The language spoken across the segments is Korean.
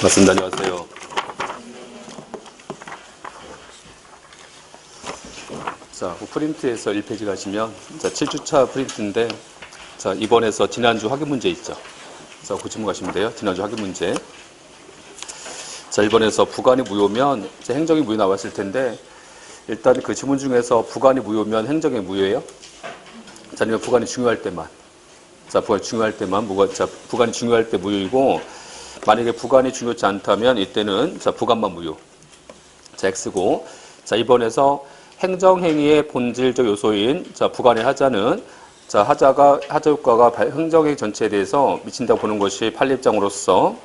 맞습니다. 안녕하세요. 자, 프린트에서 1페이지 가시면, 자, 7주차 프린트인데, 자, 이번에서 지난주 확인 문제 있죠. 자, 그 질문 가시면 돼요. 지난주 확인 문제. 자, 이번에서 부관이 무효면, 자, 행정이 무효 나왔을 텐데, 일단 그 지문 중에서 부관이 무효면 행정이 무효예요? 자, 아니면 부관이 중요할 때만. 자, 부관이 중요할 때만, 부관이 중요할 때 무효이고, 만약에 부관이 중요치 않다면, 이때는, 자, 부관만 무효. 자, X고, 자, 이번에서 행정행위의 본질적 요소인, 자, 부관의 하자는, 자, 하자 효과가 행정행위 전체에 대해서 미친다고 보는 것이 판례 입장으로서,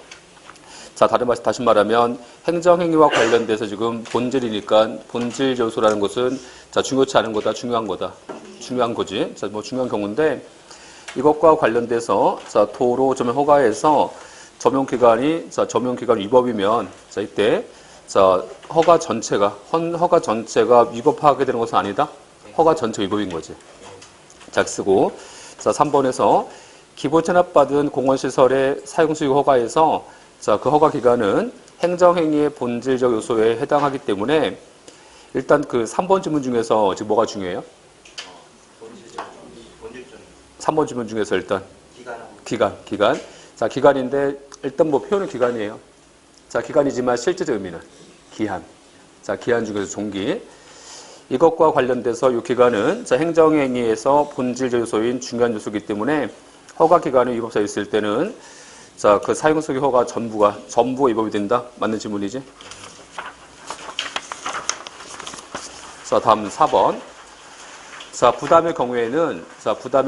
자, 다시 말하면, 행정행위와 관련돼서 지금 본질이니까, 본질 요소라는 것은, 자, 중요치 않은 거다, 중요한 거다. 중요한 거지. 자, 뭐 중요한 경우인데, 이것과 관련돼서, 자, 도로 점용 허가에서 점용기간이, 자, 점용기간 위법이면, 자, 이때, 자, 허가 전체가 위법하게 되는 것은 아니다? 허가 전체 위법인 거지. 자, 쓰고. 자, 3번에서 기본 체납받은 공원시설의 사용수익 허가에서, 자, 그 허가 기간은 행정행위의 본질적 요소에 해당하기 때문에, 일단 그 3번 질문 중에서 지금 뭐가 중요해요? 3번 질문 중에서 일단 기간. 자, 기간인데 일단 뭐 표현은 기간이에요. 자, 기간이지만 실제적 의미는 기한. 자, 기한 중에서 종기. 이것과 관련돼서 이 기간은, 자, 행정행위에서 본질적 요소인 중요한 요소이기 때문에 허가 기간이 위법사유 있을 때는, 자, 그 사용수익 허가 전부가 위법이 된다. 맞는 질문이지? 자, 다음 4번. 자, 부담의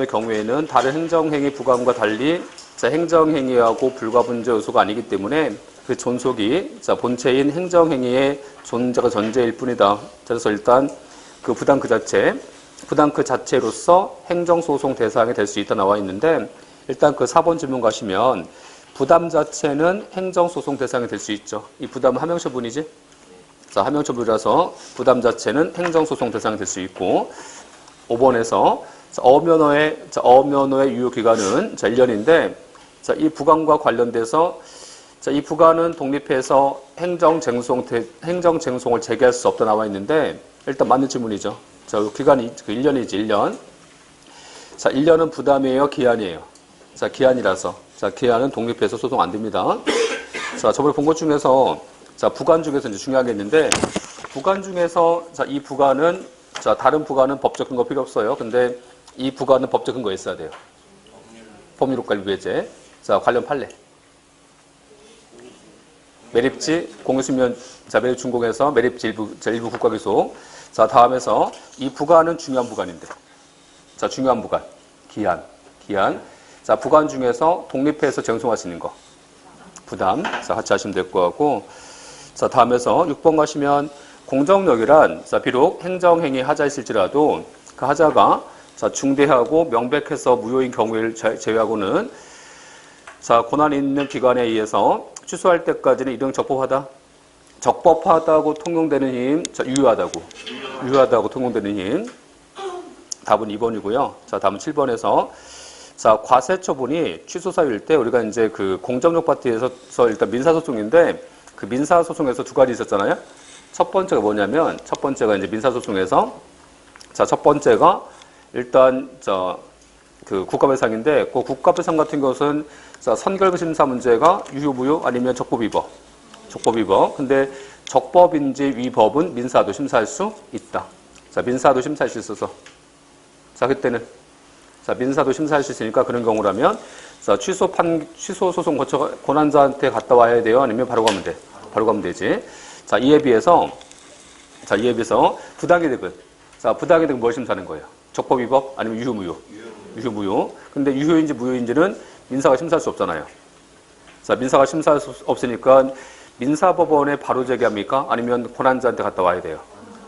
경우에는 다른 행정행위 부감과 달리, 자, 행정행위하고 불가분자 요소가 아니기 때문에 그 존속이, 자, 본체인 행정행위의 존재가 전제일 뿐이다. 그래서 일단 그 부담 그 자체로서 행정소송 대상이 될 수 있다 나와 있는데, 일단 그 4번 질문 가시면 부담 자체는 행정소송 대상이 될 수 있죠. 이 부담은 하명처분이지? 자, 하명처분이라서 부담 자체는 행정소송 대상이 될 수 있고, 5번에서 어면허의 유효기간은, 자, 1년인데, 자, 이 부관과 관련돼서, 자, 이 부관은 독립해서 행정쟁송을 제기할 수 없다 나와 있는데, 일단 맞는 질문이죠. 자, 기간이 1년이지, 1년. 자, 1년은 부담이에요, 기한이에요? 자, 기한이라서. 자, 기한은 독립해서 소송 안 됩니다. 자, 저번에 본 것 중에서, 자, 부관 중에서 이제 중요하겠는데, 부관 중에서, 자, 이 부관은, 자, 다른 부관은 법적 근거 필요 없어요. 근데 이 부관은 법적 근거 있어야 돼요. 법률효과일부해제. 자, 관련 판례. 매립지, 공유수면, 자, 매립준공에서 매립지 일부 국가기소. 자, 다음에서 이 부관은 중요한 부관인데. 자, 중요한 부관. 기한. 자, 부관 중에서 독립해서 쟁송할 수 있는 거. 부담. 자, 같이 하시면 될 것 같고. 자, 다음에서 6번 가시면 공정력이란, 자, 비록 행정행위 하자일지라도 그 하자가, 자, 중대하고 명백해서 무효인 경우를 제외하고는, 자, 권한 있는 기관에 의해서 취소할 때까지는 이름 적법하다고 통용되는 힘, 자, 유효하다고 통용되는 힘. 답은 2번이고요. 자, 다음은 7번에서, 자, 과세처분이 취소 사유일 때 우리가 이제 그 공정력 파트에서 일단 민사소송인데, 그 민사소송에서 두 가지 있었잖아요. 첫 번째가 뭐냐면, 이제 민사소송에서, 자, 첫 번째가 일단, 그 국가배상인데, 그 국가배상 같은 것은, 자, 선결부 심사 문제가 유효무효 아니면 적법 위법. 근데 적법인지 위법은 민사도 심사할 수 있다. 자, 민사도 심사할 수 있어서. 자, 그때는, 자, 민사도 심사할 수 있으니까 그런 경우라면, 자, 취소 소송 거쳐 권한자한테 갔다 와야 돼요? 아니면 바로 가면 돼? 바로 가면 되지. 자, 이에 비해서 부당이득은, 자, 부당이득은 뭘 심사하는 거예요? 적법 위법 아니면 유효무효. 근데 유효인지 무효인지는 민사가 심사할 수 없잖아요. 자, 민사가 심사할 수 없으니까 민사법원에 바로 제기합니까? 아니면 권한자한테 갔다 와야 돼요?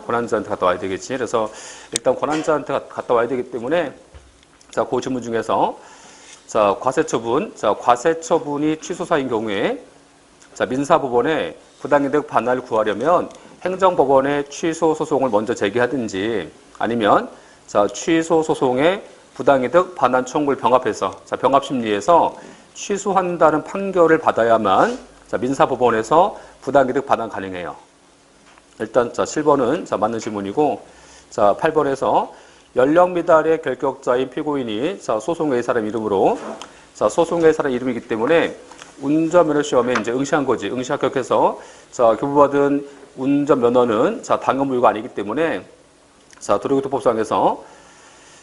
권한자한테 갔다 와야 되겠지. 그래서 일단 권한자한테 갔다 와야 되기 때문에, 자, 그 질문 중에서, 자, 과세처분이 취소사인 경우에, 자, 민사법원에 부당이득 반환을 구하려면 행정법원에 취소 소송을 먼저 제기하든지, 아니면, 자, 취소 소송에 부당이득 반환 청구를 병합해서, 자, 병합심리에서 취소한다는 판결을 받아야만, 자, 민사법원에서 부당이득 반환 가능해요. 일단 자, 7번은 자, 맞는 질문이고, 자, 8번에서 연령 미달의 결격자인 피고인이 자, 소송의 사람 이름으로 자, 소송의 사람 이름이기 때문에 운전면허 시험에 이제 응시한 거지. 응시 합격해서 자, 교부받은 운전면허는 자, 당연무효가 아니기 때문에 자, 도로교통법상에서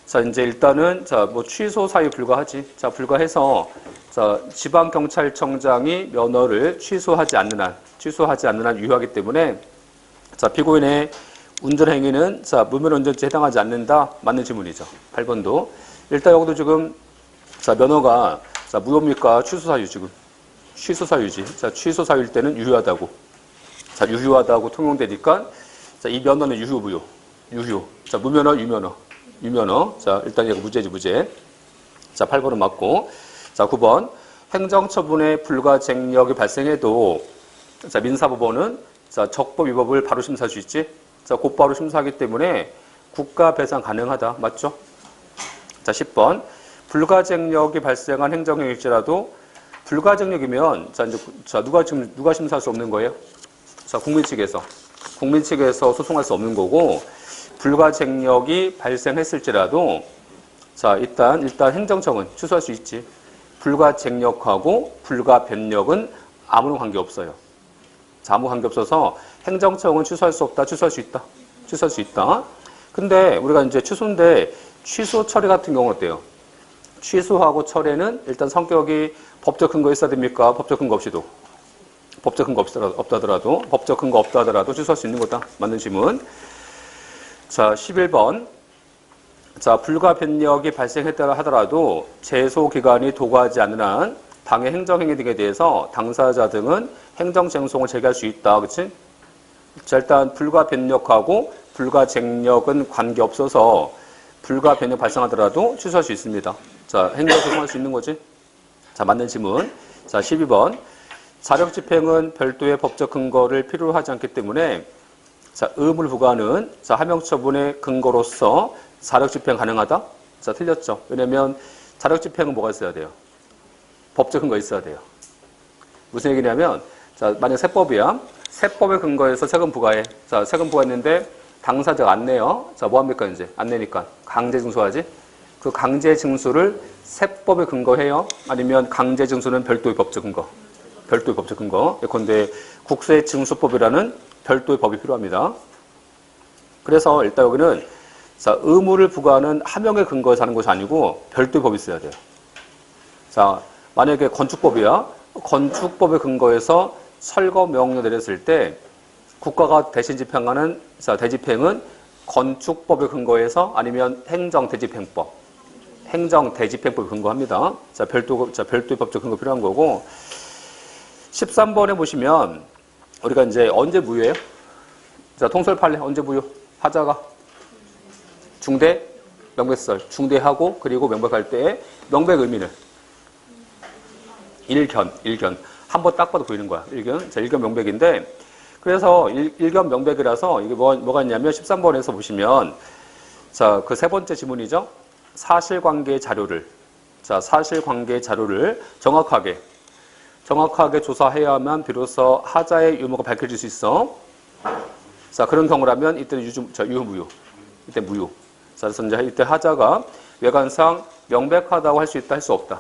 자, 이제 일단은 자, 뭐 취소 사유 불가하지. 자, 불가해서 자, 지방경찰청장이 면허를 취소하지 않는 한 유효하기 때문에 자, 피고인의 운전행위는 자, 무면허운전죄에 해당하지 않는다. 맞는 질문이죠. 8번도. 일단 여기도 지금 자, 면허가 자, 무효입니까? 취소 사유 지금. 취소 사유지. 자, 취소 사유일 때는 유효하다고. 자, 유효하다고 통용되니까 자, 이 면허는 유효 무효. 유효. 자, 무면허 유면허. 유면허. 자, 일단 이거 무죄지 무죄. 자, 8번은 맞고. 자, 9번. 행정처분의 불가쟁력이 발생해도 자, 민사법원은 자, 적법 위법을 바로 심사할 수 있지. 자, 곧바로 심사하기 때문에 국가 배상 가능하다. 맞죠? 자, 10번. 불가쟁력이 발생한 행정행위일지라도 불가쟁력이면 자, 이제 자, 누가 심사할 수 없는 거예요? 자, 국민 측에서 소송할 수 없는 거고, 불가쟁력이 발생했을지라도 자, 일단 행정청은 취소할 수 있지. 불가쟁력하고 불가변력은 아무런 관계 없어요. 자, 아무 관계 없어서 행정청은 취소할 수 없다, 취소할 수 있다. 취소할 수 있다. 근데 우리가 이제 취소인데 취소 처리 같은 경우는 어때요? 취소하고 철회는 일단 성격이 법적 근거 있어야 됩니까? 법적 근거 없이도. 법적 근거 없다 하더라도 취소할 수 있는 거다. 맞는 질문. 자, 11번. 자, 불가변력이 발생했다 하더라도 제소기간이 도구하지 않는 한 당의 행정행위 등에 대해서 당사자 등은 행정쟁송을 제기할 수 있다. 그치? 자, 일단 불가변력하고 불가쟁력은 관계없어서 불가변력 발생하더라도 취소할 수 있습니다. 자, 행정소송할 수 있는 거지? 자, 맞는 질문. 자, 12번. 자력집행은 별도의 법적 근거를 필요로 하지 않기 때문에 자, 의무를 부과하는 자, 하명처분의 근거로서 자력집행 가능하다? 자, 틀렸죠. 왜냐면 자력집행은 뭐가 있어야 돼요? 법적 근거 있어야 돼요. 무슨 얘기냐면 자, 만약 세법이야. 세법의 근거에서 세금 부과해. 자, 세금 부과했는데 당사자가 안 내요. 자, 뭐 합니까 이제? 안 내니까 강제 징수하지. 그 강제 징수를 세법에 근거해요? 아니면 강제 징수는 별도의 법적 근거? 별도의 법적 근거. 예컨대 국세징수법이라는 별도의 법이 필요합니다. 그래서 일단 여기는 자, 의무를 부과하는 하명의 근거에서 하는 것이 아니고 별도의 법이 있어야 돼요. 자, 만약에 건축법이야. 건축법의 근거에서 철거 명령 내렸을 때 국가가 대신 집행하는 자, 대집행은 건축법의 근거에서 아니면 행정대집행법에 근거합니다. 자, 별도의 법적 근거 필요한 거고. 13번에 보시면 우리가 이제 언제 무효예요? 자, 통설 판례 언제 무효? 하자가 중대 명백설 중대하고 그리고 명백할 때 명백 의미는 일견 한번 딱 봐도 보이는 거야. 일견. 자, 일견 명백인데 그래서 일견 명백이라서 이게 뭐가 있냐면 13번에서 보시면 자, 그 세 번째 지문이죠. 사실관계 자료를 정확하게 조사해야만 비로소 하자의 유무가 밝혀질 수 있어. 자, 그런 경우라면 이때는 유무효. 이때 무효. 자, 그래서 이제 이때 하자가 외관상 명백하다고 할 수 있다, 할 수 없다.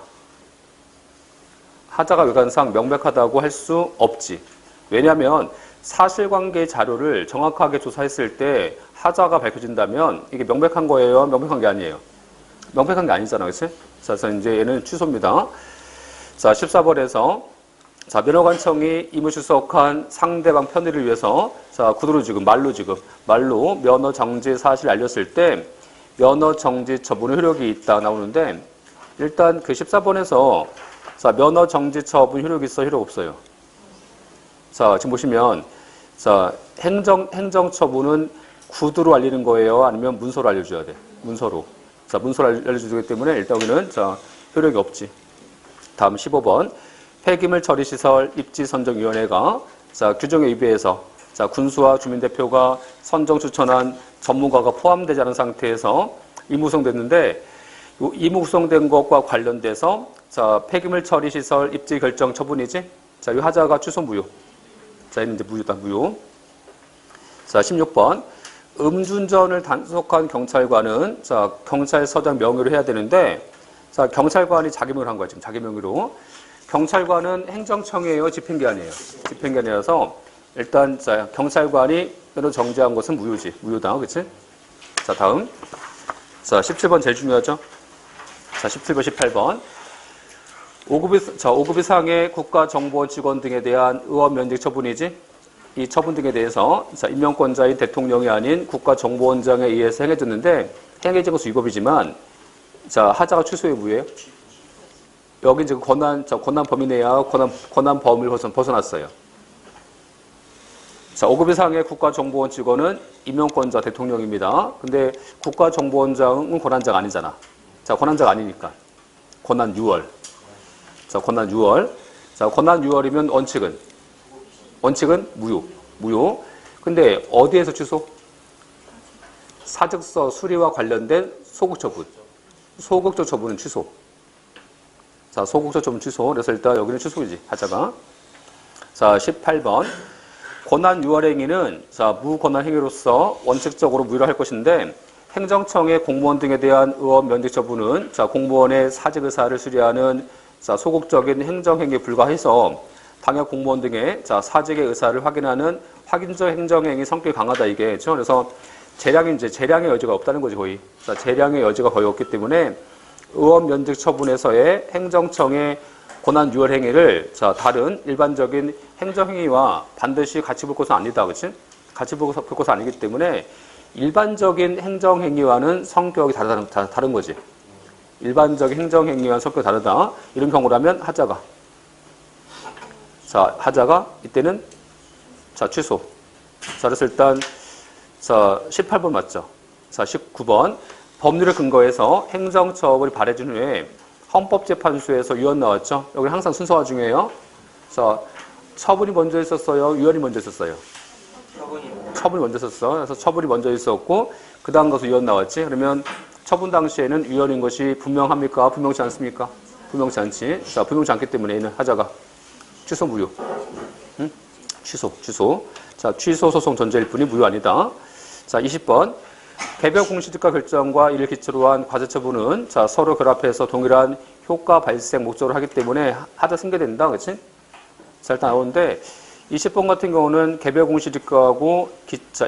하자가 외관상 명백하다고 할 수 없지. 왜냐하면 사실관계 자료를 정확하게 조사했을 때 하자가 밝혀진다면 이게 명백한 거예요? 명백한 게 아니에요? 명백한 게 아니잖아. 그치? 자, 그래서 이제 얘는 취소입니다. 자, 14번에서 자, 면허관청이 임의출석한 상대방 편의를 위해서 자, 구두로 말로 면허 정지 사실을 알렸을 때 면허 정지 처분의 효력이 있다 나오는데 일단 그 14번에서 자, 면허 정지 처분 효력이 있어, 효력 없어요? 자, 지금 보시면 자, 행정 처분은 구두로 알리는 거예요? 아니면 문서로 알려줘야 돼? 문서로. 자, 문서로 알려주기 때문에 일단 여기는 자, 효력이 없지. 다음 15번. 폐기물 처리시설 입지선정위원회가 자, 규정에 위배해서 자, 군수와 주민대표가 선정 추천한 전문가가 포함되지 않은 상태에서 임무구성됐는데 임무구성된 것과 관련돼서 자, 폐기물 처리시설 입지 결정 처분이지? 자, 이 하자가 취소 무효. 자, 얘는 이제 무효다, 무효. 자, 16번. 음주운전을 단속한 경찰관은, 자, 경찰서장 명의로 해야 되는데, 자, 경찰관이 자기 명의로 한 거야, 지금 자기 명의로. 경찰관은 행정청이에요, 집행기관이에요? 집행기관이라서, 일단, 자, 경찰관이 로 정지한 것은 무효지. 무효다, 그치? 자, 다음. 자, 17번 제일 중요하죠? 자, 17번, 18번. 5급 이상의 국가정보원 직원 등에 대한 의원 면직 처분이지. 이 처분 등에 대해서 자, 임명권자인 대통령이 아닌 국가정보원장에 의해서 행해졌는데 행해진 것은 위법이지만 자, 하자가 취소의 무효예요. 여기 이제 권한 범위 내야 권한 범위를 벗어났어요. 자, 5급 이상의 국가정보원 직원은 임명권자 대통령입니다. 근데 국가정보원장은 권한자가 아니잖아. 자, 권한자가 아니니까. 권한 유월. 자, 권한 유월. 자, 권한 유월이면 원칙은 무효. 무효. 근데 어디에서 취소? 사직서 수리와 관련된 소극 처분. 소극적 처분은 취소. 자, 소극적 처분 취소. 그래서 일단 여기는 취소이지, 하자가. 자, 18번. 권한 유월 행위는 자, 무권한 행위로서 원칙적으로 무효로 할 것인데 행정청의 공무원 등에 대한 의원 면직 처분은 자, 공무원의 사직 의사를 수리하는 자, 소극적인 행정행위에 불과해서 당역 공무원 등의 자, 사직의 의사를 확인하는 확인적 행정행위 성격이 강하다 이게. 그렇죠? 그래서 재량의 여지가 없다는 거지 거의. 자, 재량의 여지가 거의 없기 때문에 의원 면직 처분에서의 행정청의 권한 유월 행위를 자, 다른 일반적인 행정행위와 반드시 같이 볼 것은 아니다. 그치? 같이 볼 것은 아니기 때문에 일반적인 행정행위와는 성격이 다른 거지. 일반적인 행정행위와는 성격이 다르다. 이런 경우라면 하자가. 자, 하자가 이때는 자, 취소. 자, 그래서 일단 자, 18번 맞죠? 자, 19번. 법률을 근거해서 행정처벌이 발해진 후에 헌법재판소에서 유언 나왔죠? 여기 항상 순서가 중요해요. 자, 처분이 먼저 있었어요? 유언이 먼저 있었어요? 처분이 먼저 있었어. 그래서 처분이 먼저 있었고 그 다음 가서 유언 나왔지? 그러면 처분 당시에는 유언인 것이 분명합니까? 분명치 않습니까? 분명치 않지. 자, 분명치 않기 때문에 얘는 하자가 취소 무효. 응? 취소. 자, 취소 소송 전제일 뿐이 무효 아니다. 자, 20번. 개별 공시지가 결정과 이를 기초로 한 과세 처분은 자, 서로 결합해서 동일한 효과 발생 목적으로 하기 때문에 하자 승계된다. 그렇지? 자, 일단 나오는데 20번 같은 경우는 개별 공시지가하고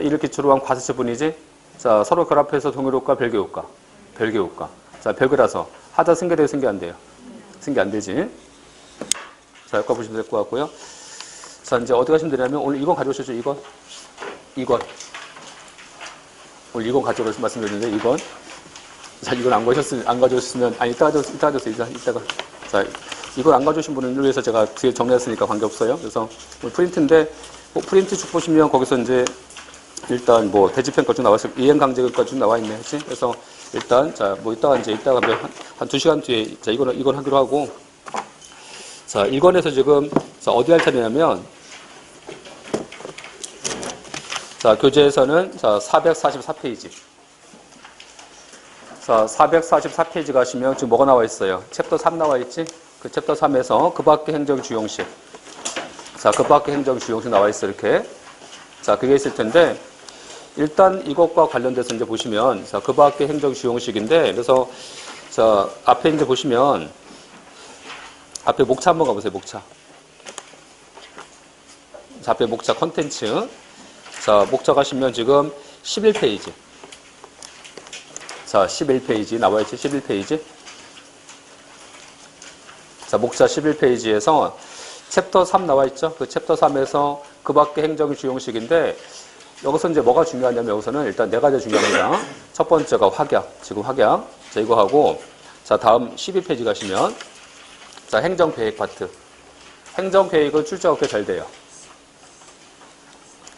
이를 기초로 한 과세 처분이지. 자, 서로 결합해서 동일 효과, 별개 효과. 자, 별개라서 하자 승계돼요, 승계 안 돼요? 승계 안 되지. 자, 효과 보시면 될 것 같고요. 자, 이제 어디 가시면 되냐면 오늘 2번 가져오셨죠? 2번. 오늘 2번 가져오셔서 말씀드렸는데 2번. 자, 이건 안 가져오셨으면 아니 이따가 가져오세요. 이따가. 자, 이걸 안 가져오신 분을 위해서 제가 뒤에 정리했으니까 관계없어요. 그래서 오늘 프린트인데 프린트 쭉 보시면 거기서 이제 일단 뭐 대집행까지 쭉 나와있어요. 이행강제까지 쭉 나와 있네. 그치? 그래서 일단 자, 뭐 이따가 한 2시간 뒤에 자, 이건 하기로 하고 자, 1권에서 지금 자, 어디 할 차례냐면 자, 교재에서는 자, 444페이지. 자, 444페이지 가시면 지금 뭐가 나와 있어요? 챕터 3 나와 있지? 그 챕터 3에서 그 밖의 행정 주용식. 자, 그 밖의 행정 주용식 나와 있어 이렇게. 자, 그게 있을 텐데 일단 이것과 관련돼서 이제 보시면 자, 그 밖의 행정 주용식인데 그래서 자, 앞에 이제 보시면 앞에 목차 한번 가보세요. 목차. 자, 앞에 목차 컨텐츠. 자, 목차 가시면 지금 11페이지. 자, 11페이지 나와있지? 11페이지. 자, 목차 11페이지에서 챕터 3 나와있죠? 그 챕터 3에서 그 밖의 행정 주용식인데 여기서 이제 뭐가 중요하냐면 여기서는 일단 네 가지가 중요합니다. 첫 번째가 확약. 지금 확약. 자, 이거 하고 자, 다음 12페이지 가시면 자, 행정계획 파트. 행정계획은 출제가 꽤 잘 돼요.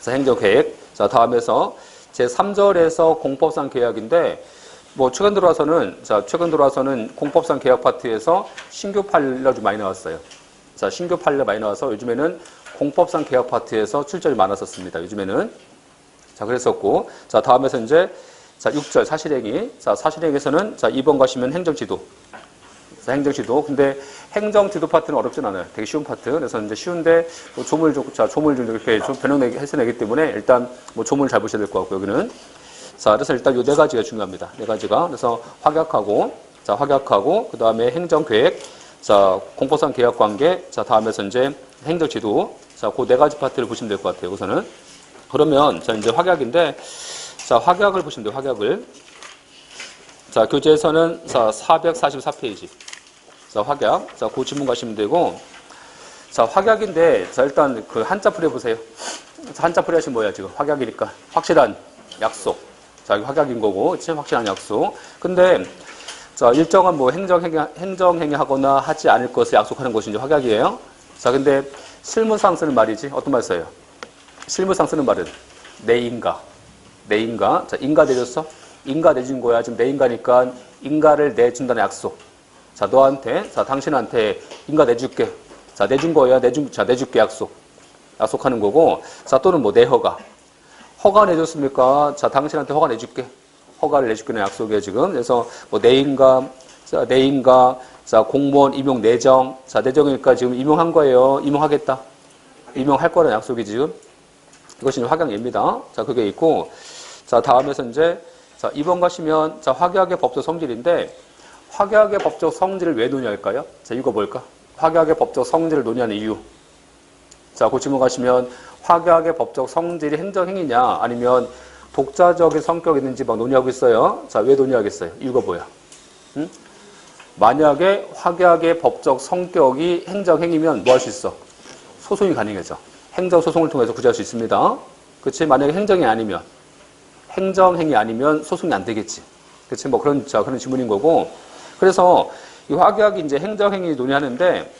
자, 행정계획. 자, 다음에서 제 3절에서 공법상 계약인데 뭐 최근 들어와서는 공법상 계약 파트에서 신규 판례가 좀 많이 나왔어요. 자, 신규 판례 많이 나와서 요즘에는 공법상 계약 파트에서 출제가 많았었습니다. 요즘에는. 자, 그랬었고. 자, 다음에서 이제 자, 6절 사실행위. 자, 사실행위에서는 자, 2번 가시면 행정지도. 행정지도. 근데 행정지도 파트는 어렵진 않아요. 되게 쉬운 파트. 그래서 이제 쉬운데 뭐 조물 좀 이렇게 좀 해서 내기 때문에 일단 뭐 조물 잘 보셔야 될 것 같고 여기는. 자, 그래서 일단 요 네 가지가 중요합니다. 네 가지가. 그래서 확약하고 그 다음에 행정계획, 자, 공포상 계약관계, 자, 다음에서 이제 행정지도. 자, 그 네 가지 파트를 보시면 될 것 같아요. 우선은. 그러면 자, 이제 확약인데, 자, 확약을 보시면 돼요. 확약을. 자, 교재에서는 자, 444페이지. 자, 확약. 자, 그 지문 가시면 되고. 자, 확약인데, 자, 일단 그 한자풀이 해보세요. 자, 한자풀이 하시면 뭐야, 지금? 확약이니까. 확실한 약속. 자, 이거 확약인 거고, 그치? 확실한 약속. 근데, 자, 일정한 뭐 행정행위 하거나 하지 않을 것을 약속하는 것이 이제 확약이에요. 자, 근데 실무상 쓰는 말이지. 어떤 말 써요? 실무상 쓰는 말은 내 인가. 자, 인가 내줬어? 인가 내준 거야. 지금 내 인가니까 인가를 내준다는 약속. 자, 너한테, 자, 당신한테 인가 내줄게. 자, 내준 거야. 내줄게 약속. 약속하는 거고. 자, 또는 뭐 내 허가. 허가 내줬습니까? 자, 당신한테 허가 내줄게. 허가를 내줄게는 약속이에요, 지금. 그래서 뭐 내 인가, 자, 공무원 임용 내정. 자, 내정이니까 지금 임용한 거예요. 임용하겠다. 임용할 거라는 약속이 지금. 이것이 확약입니다. 자, 그게 있고. 자, 다음에서 이제 자, 2번 가시면, 자, 확약의 법적 성질인데, 확약의 법적 성질을 왜 논의할까요? 자, 이거 뭘까? 확약의 법적 성질을 논의하는 이유. 자, 그 질문 가시면, 확약의 법적 성질이 행정행위냐, 아니면 독자적인 성격이 있는지 막 논의하고 있어요. 자, 왜 논의하겠어요? 이유가 뭐야? 응? 만약에 확약의 법적 성격이 행정행위면 뭐 할 수 있어? 소송이 가능해져. 행정소송을 통해서 구제할 수 있습니다. 그치? 만약에 행정이 아니면. 행정행위 아니면 소송이 안 되겠지. 그치? 뭐 그런 질문인 거고. 그래서 이 확약이 이제 행정행위 논의하는데,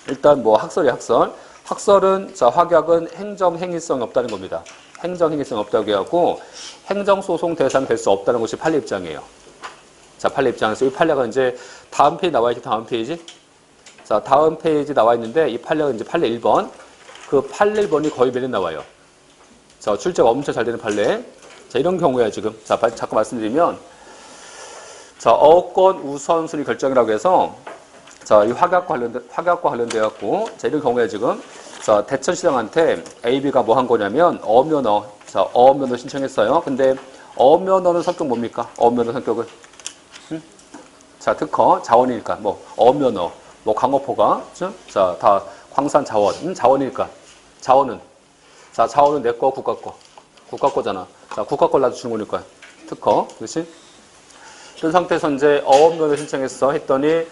일단 뭐 학설이 학설. 학설은, 자, 확약은 행정행위성이 없다는 겁니다. 행정행위성이 없다고 해갖고, 행정소송 대상 될 수 없다는 것이 판례 입장이에요. 자, 판례 입장에서 이 판례가 이제 다음 페이지 나와 있지, 다음 페이지. 자, 다음 페이지 나와 있는데, 이 판례가 이제 판례 1번. 그 판례 1번이 거의 매년 나와요. 자, 출제가 엄청 잘 되는 판례. 자, 이런 경우에 지금, 자, 잠깐 말씀드리면, 자, 어권 우선순위 결정이라고 해서, 자, 이 확약과 관련돼갖고, 자, 이런 경우에 지금, 자, 대천시장한테 AB가 뭐 한 거냐면, 어면허, 자, 어면허 신청했어요. 근데, 어면허는 성격 뭡니까? 어면허 성격은? 자, 특허, 자원이니까, 뭐, 어면허, 뭐, 강업허가, 자, 다 광산 자원, 자원이니까. 자원은? 자, 자원은 내 거, 국가 거. 국가 거잖아. 자, 국가 걸 나도 주는 거니까. 특허. 그렇지? 이런 상태에서 이제 어업면허 신청했어. 했더니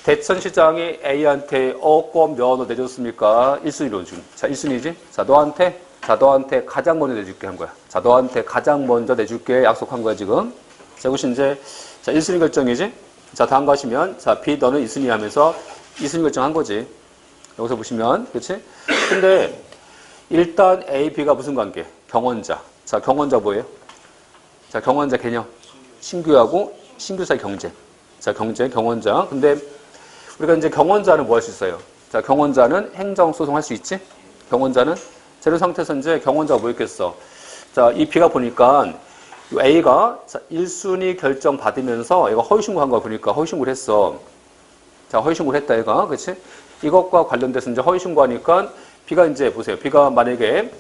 대천시장이 A한테 어권 면허 내줬습니까? 1순위로 지금. 자, 1순위지? 자, 너한테 가장 먼저 내줄게 한 거야. 자, 너한테 가장 먼저 내줄게 약속한 거야, 지금. 자, 이것이 이제, 자, 1순위 결정이지? 자, 다음 가시면, 자, B 너는 2순위 하면서 2순위 결정한 거지. 여기서 보시면, 그렇지? 근데, 일단 A, B가 무슨 관계? 경원자. 자, 경원자 뭐예요? 자, 경원자 개념. 신규하고 신규 사이 경쟁. 자, 경원자. 근데 우리가 이제 경원자는 뭐 할 수 있어요? 자, 경원자는 행정소송 할 수 있지? 경원자는? 재료 상태에서 이제 경원자가 뭐 있겠어? 자, 이 B가 보니까 A가 1순위 결정 받으면서 얘가 허위신고한 거 보니까 허위신고를 했어. 자, 허위신고를 했다, 얘가. 그치? 이것과 관련돼서 이제 허위신고하니까 B가 이제 보세요. B가 만약에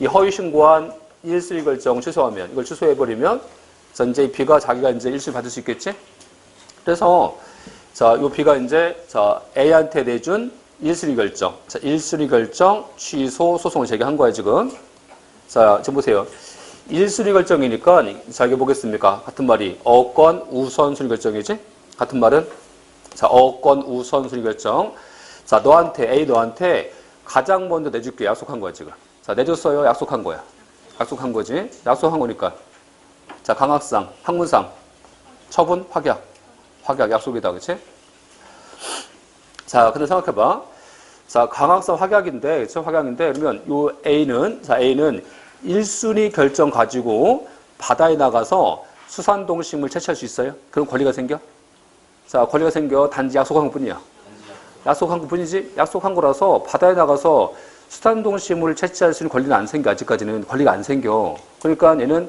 이 허위신고한 1순위 결정 취소하면, 이걸 취소해버리면, 자, 이제 B가 자기가 이제 1순위 받을 수 있겠지? 그래서, 자, 요 B가 이제, 자, A한테 내준 1순위 결정. 자, 1순위 결정 취소 소송을 제기한 거야, 지금. 자, 지금 보세요. 1순위 결정이니까, 자, 이게 뭐겠습니까? 같은 말이, 어권 우선순위 결정이지? 같은 말은, 자, 어권 우선순위 결정. 자, A 너한테 가장 먼저 내줄게 약속한 거야, 지금. 자, 내줬어요. 약속한 거야. 약속한 거지. 약속한 거니까. 자, 강학상, 학문상, 처분, 확약. 약속이다. 그치? 자, 근데 생각해봐. 자, 강학상 확약인데, 그쵸? 확약인데, 그러면 요 A는 1순위 결정 가지고 바다에 나가서 수산동식물 채취할 수 있어요? 그런 권리가 생겨? 자, 권리가 생겨. 단지 약속한 것 뿐이야. 약속한 것 뿐이지? 약속한 거라서 바다에 나가서 수산동식물을 채취할 수 있는 권리는 안 생겨. 아직까지는 권리가 안 생겨. 그러니까 얘는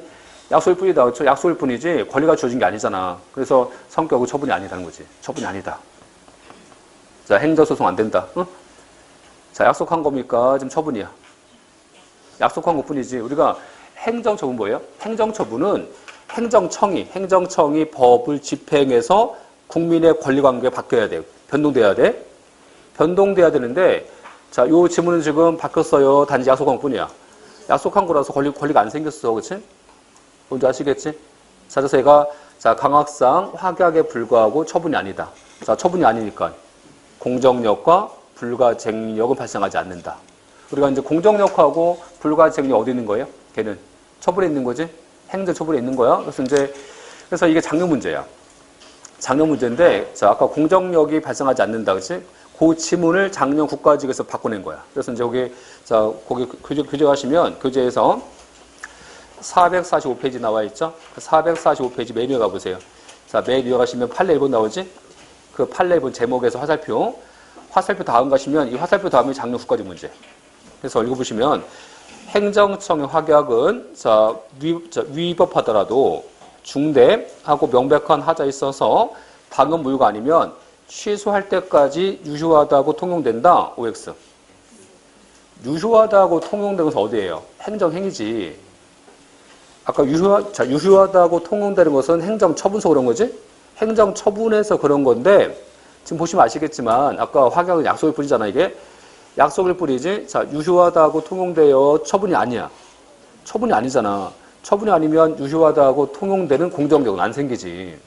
약속일 뿐이다. 그렇죠? 약속일 뿐이지 권리가 주어진 게 아니잖아. 그래서 성격은 처분이 아니다는 거지. 처분이 아니다. 자, 행정소송 안 된다. 응? 자, 약속한 겁니까? 지금 처분이야. 약속한 것 뿐이지. 우리가 행정처분 뭐예요? 행정처분은 행정청이 법을 집행해서 국민의 권리관계가 바뀌어야 돼요. 변동돼야 돼. 변동돼야 되는데, 자, 요 지문은 지금 바뀌었어요. 단지 약속한 것 뿐이야. 약속한 거라서 권리가 안 생겼어. 그치? 뭔지 아시겠지? 자, 그래서 얘가, 자, 강학상 확약에 불과하고 처분이 아니다. 자, 처분이 아니니까 공정력과 불가쟁력은 발생하지 않는다. 우리가 이제 공정력하고 불가쟁력 어디 있는 거예요? 걔는 처분에 있는 거지? 행정처분에 있는 거야. 그래서 이게 작년 문제야. 작년 문제인데, 자, 아까 공정력이 발생하지 않는다. 그치? 그 지문을 작년 국가직에서 바꿔낸 거야. 그래서 이제 거기 교재하시면, 교재에서 445페이지 나와 있죠? 445페이지 맨 위에 가보세요. 자, 맨 위에 가시면 판례 1번 나오지? 그 판례 1번 제목에서 화살표 다음 가시면 이 화살표 다음이 작년 국가직 문제. 그래서 읽어보시면, 행정청의 확약은, 위법하더라도 중대하고 명백한 하자에 있어서 당연 무효가 아니면 취소할 때까지 유효하다고 통용된다. OX. 유효하다고 통용되는 것은 어디예요? 행정행위지. 아까 유효하다고 통용되는 것은 행정처분서 그런 거지? 행정처분에서 그런 건데, 지금 보시면 아시겠지만, 아까 확약은 약속일 뿐이잖아, 이게. 약속일 뿐이지. 자, 유효하다고 통용되어 처분이 아니야. 처분이 아니잖아. 처분이 아니면 유효하다고 통용되는 공정력은 안 생기지.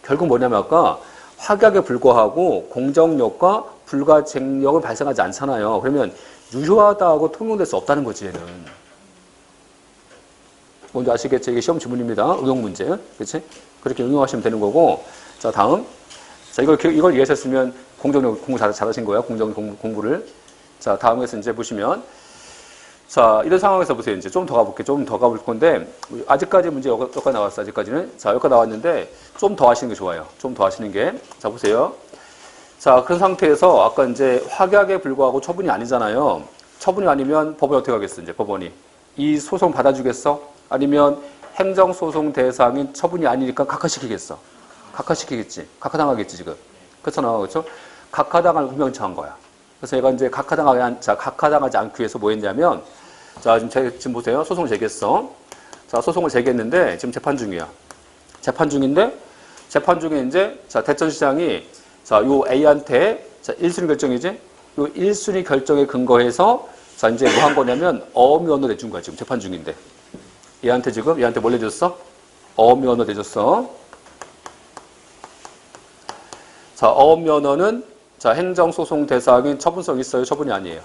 결국 뭐냐면 아까 확약에 불과하고 공정력과 불가쟁력은 발생하지 않잖아요. 그러면 유효하다고 통용될 수 없다는 거지, 얘는. 뭔지 아시겠죠? 이게 시험 지문입니다. 응용 문제. 그렇지? 그렇게 응용하시면 되는 거고. 자, 다음. 자, 이걸 이해하셨으면 공정력 공부 잘하신 거예요. 공정력 공부를. 자, 다음에서 이제 보시면. 자, 이런 상황에서 보세요. 이제 좀 더 가볼게요. 좀 더 가볼 건데, 아직까지 문제 여기까지 나왔어, 아직까지는. 자, 여기까지 나왔는데, 좀 더 하시는 게 좋아요. 좀 더 하시는 게. 자, 보세요. 자, 그런 상태에서 아까 이제 확약에 불과하고 처분이 아니잖아요. 처분이 아니면 법원이 어떻게 하겠어, 이제 법원이. 이 소송 받아주겠어? 아니면 행정소송 대상인 처분이 아니니까 각하시키겠어? 각하시키겠지. 각하당하겠지, 지금. 그렇잖아, 그렇죠? 각하당할 운명을 처한 거야. 그래서 얘가 이제 각하당하지 않기 위해서 뭐 했냐면, 자, 지금 보세요. 소송을 제기했어. 자, 소송을 제기했는데, 지금 재판 중이야. 재판 중인데, 재판 중에 이제, 자, 대전시장이, 자, 요 A한테, 자, 1순위 결정이지? 요 1순위 결정에 근거해서, 자, 이제 뭐 한 거냐면, 어면허 내준 거야, 지금 재판 중인데. 얘한테 뭘 내줬어? 어면허 내줬어. 자, 어면허는, 자, 행정소송 대상인 처분성 있어요? 처분이 아니에요?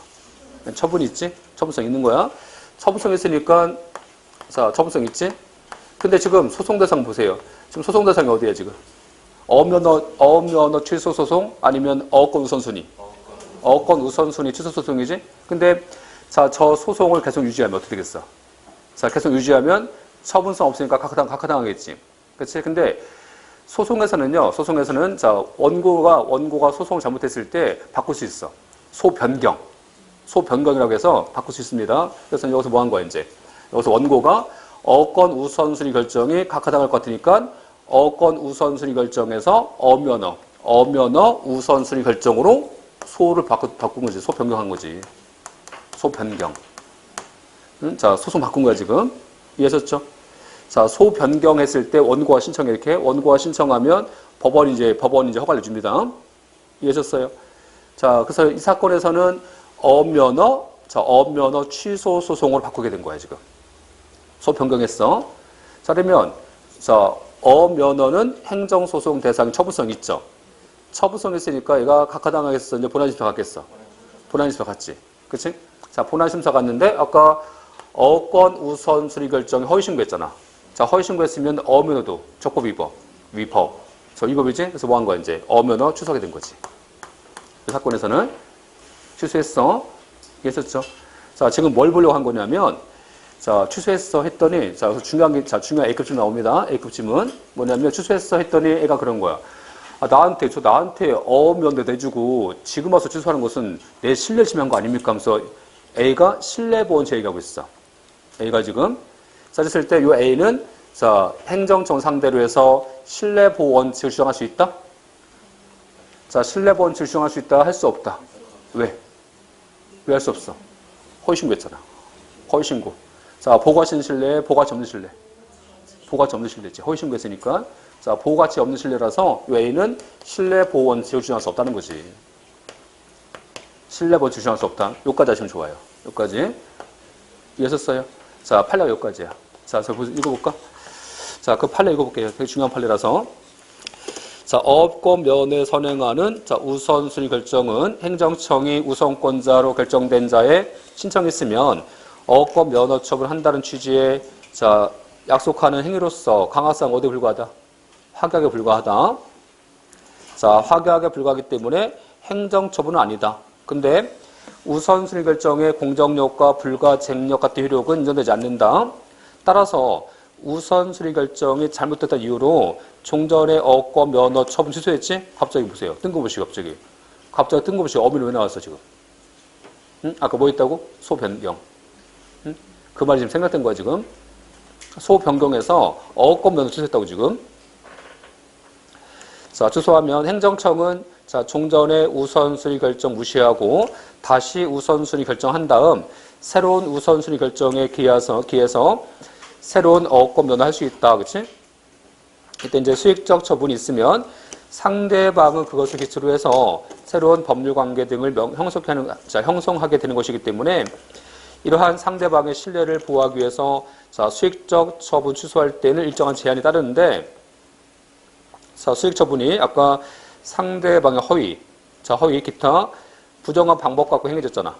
처분이 있지? 처분성 있는 거야? 처분성 있으니까, 자, 처분성 있지? 근데 지금 소송 대상 보세요. 지금 소송 대상이 어디야, 지금? 어면허 취소 소송? 아니면 어권 우선순위? 어권 우선순위 취소 소송이지? 근데, 자, 저 소송을 계속 유지하면 어떻게 되겠어? 자, 계속 유지하면 처분성 없으니까 각하당하겠지. 그치? 근데, 소송에서는, 자, 원고가 소송을 잘못했을 때 바꿀 수 있어. 소변경이라고 해서 바꿀 수 있습니다. 그래서 여기서 뭐 한 거야, 이제. 여기서 원고가 어권 우선순위 결정이 각하당할 것 같으니까 어권 우선순위 결정에서 어면허 우선순위 결정으로 소를 바꾼 거지. 소 변경한 거지. 소 변경. 응? 자, 소송 바꾼 거야, 지금. 이해하셨죠? 자, 소 변경했을 때 원고가 신청해, 이렇게. 원고가 신청하면 법원이 이제 허가를 줍니다. 이해하셨어요? 자, 그래서 이 사건에서는 어면허 취소 소송으로 바꾸게 된 거야, 지금. 소 변경했어. 자, 그러면, 자, 어면허는 행정소송 대상 처분성 있죠? 처분성 있으니까 얘가 각하당하겠어? 이제 본안심사 갔겠어? 본안심사 갔지? 그치? 자, 본안심사 갔는데, 아까 어권 우선순위 결정에 허위신고했잖아. 자, 허위신고했으면 어면허도 적법 위법. 저 위법이지? 그래서 뭐 한 거야, 이제? 어면허 취소하게 된 거지. 이 사건에서는 취소했어. 이해했었죠? 자, 지금 뭘 보려고 한 거냐면, 자, 취소했어 했더니, 자, 그래서 중요한 A급 질문 나옵니다. A급 질문. 뭐냐면, 취소했어 했더니 애가 그런 거야. 아, 나한테 어면허 내주고 지금 와서 취소하는 것은 내 신뢰 침해한 거 아닙니까? 하면서 A가 신뢰보원죄 얘기하고 있어. A가 지금. 자, 그랬을 때 이 A는, 자, 행정청 상대로 해서 신뢰보원칙을 주장할 수 있다? 자, 신뢰 원칙을 주장할 수 있다, 할 수 없다. 왜? 왜 할 수 없어? 허위신고했잖아. 허위신고. 자, 보고하시는 신뢰, 보고가치 없는 신뢰. 보고가치 없는 신뢰지. 허위신고했으니까. 자, 보고가치 없는 신뢰라서 외에는 신뢰보호 원칙을 주장할 수 없다는 거지. 신뢰 원칙을 주장할 수 없다. 여기까지 하시면 좋아요. 여기까지. 이해하셨어요? 자, 판례가 여기까지야. 자, 저 읽어볼까? 자, 그 판례 읽어볼게요. 되게 중요한 판례라서. 자, 어업권 면에 선행하는 자, 우선순위 결정은 행정청이 우선권자로 결정된 자의 신청이 있으면 어업권 면허 처분한다는 취지의 자, 약속하는 행위로서 강화상 어디에 불과하다? 확약에 불과하다. 자, 확약에 불과하기 때문에 행정처분은 아니다. 근데 우선순위 결정의 공정력과 불가쟁력 같은 효력은 인정되지 않는다. 따라서 우선순위 결정이 잘못됐다는 이유로 종전의 어권 면허 처분 취소했지? 갑자기 보세요. 뜬금없이 갑자기. 갑자기 뜬금없이 어민이 왜 나왔어 지금? 응? 아까 뭐 있다고? 소변경. 응? 그 말이 지금 생각된 거야 지금. 소변경에서 어권 면허 취소했다고 지금. 자, 취소하면 행정청은 자, 종전의 우선순위 결정 무시하고 다시 우선순위 결정한 다음 새로운 우선순위 결정에 기해서 새로운 어권 면허할 수 있다. 그치? 이때 이제 수익적 처분이 있으면 상대방은 그것을 기초로 해서 새로운 법률 관계 등을 형성하게 되는 것이기 때문에 이러한 상대방의 신뢰를 보호하기 위해서 자, 수익적 처분 취소할 때는 일정한 제한이 따르는데 자, 수익 처분이 아까 상대방의 허위, 자, 허위, 기타 부정한 방법 갖고 행해졌잖아.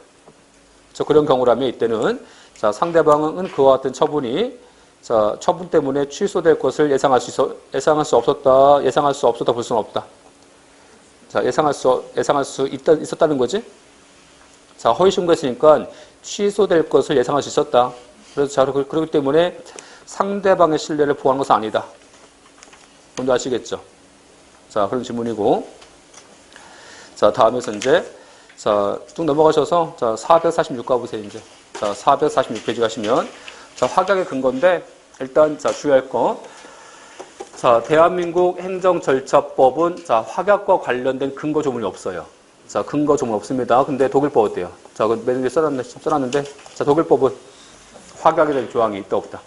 자, 그런 경우라면 이때는 자, 상대방은 그와 같은 처분이 자, 처분 때문에 취소될 것을 예상할 수 없었다 볼 수는 없다. 자, 예상할 수 있었다는 거지. 자, 허위 신고했으니까 취소될 것을 예상할 수 있었다. 그래서 자, 그렇기 때문에 상대방의 신뢰를 보호하는 것은 아니다. 뭔지 아시겠죠? 자, 그런 질문이고. 자, 다음에서 이제 자, 쭉 넘어가셔서 자, 446 가보세요, 이제. 자, 446페이지 가시면 자, 확약의 근거인데, 일단, 자, 주의할 거. 자, 대한민국 행정절차법은, 자, 확약과 관련된 근거 조문이 없어요. 자, 근거 조문 없습니다. 근데 독일법 어때요? 자, 그 맨 위에 써놨는데, 자, 독일법은 확약에 대한 조항이 있다, 없다?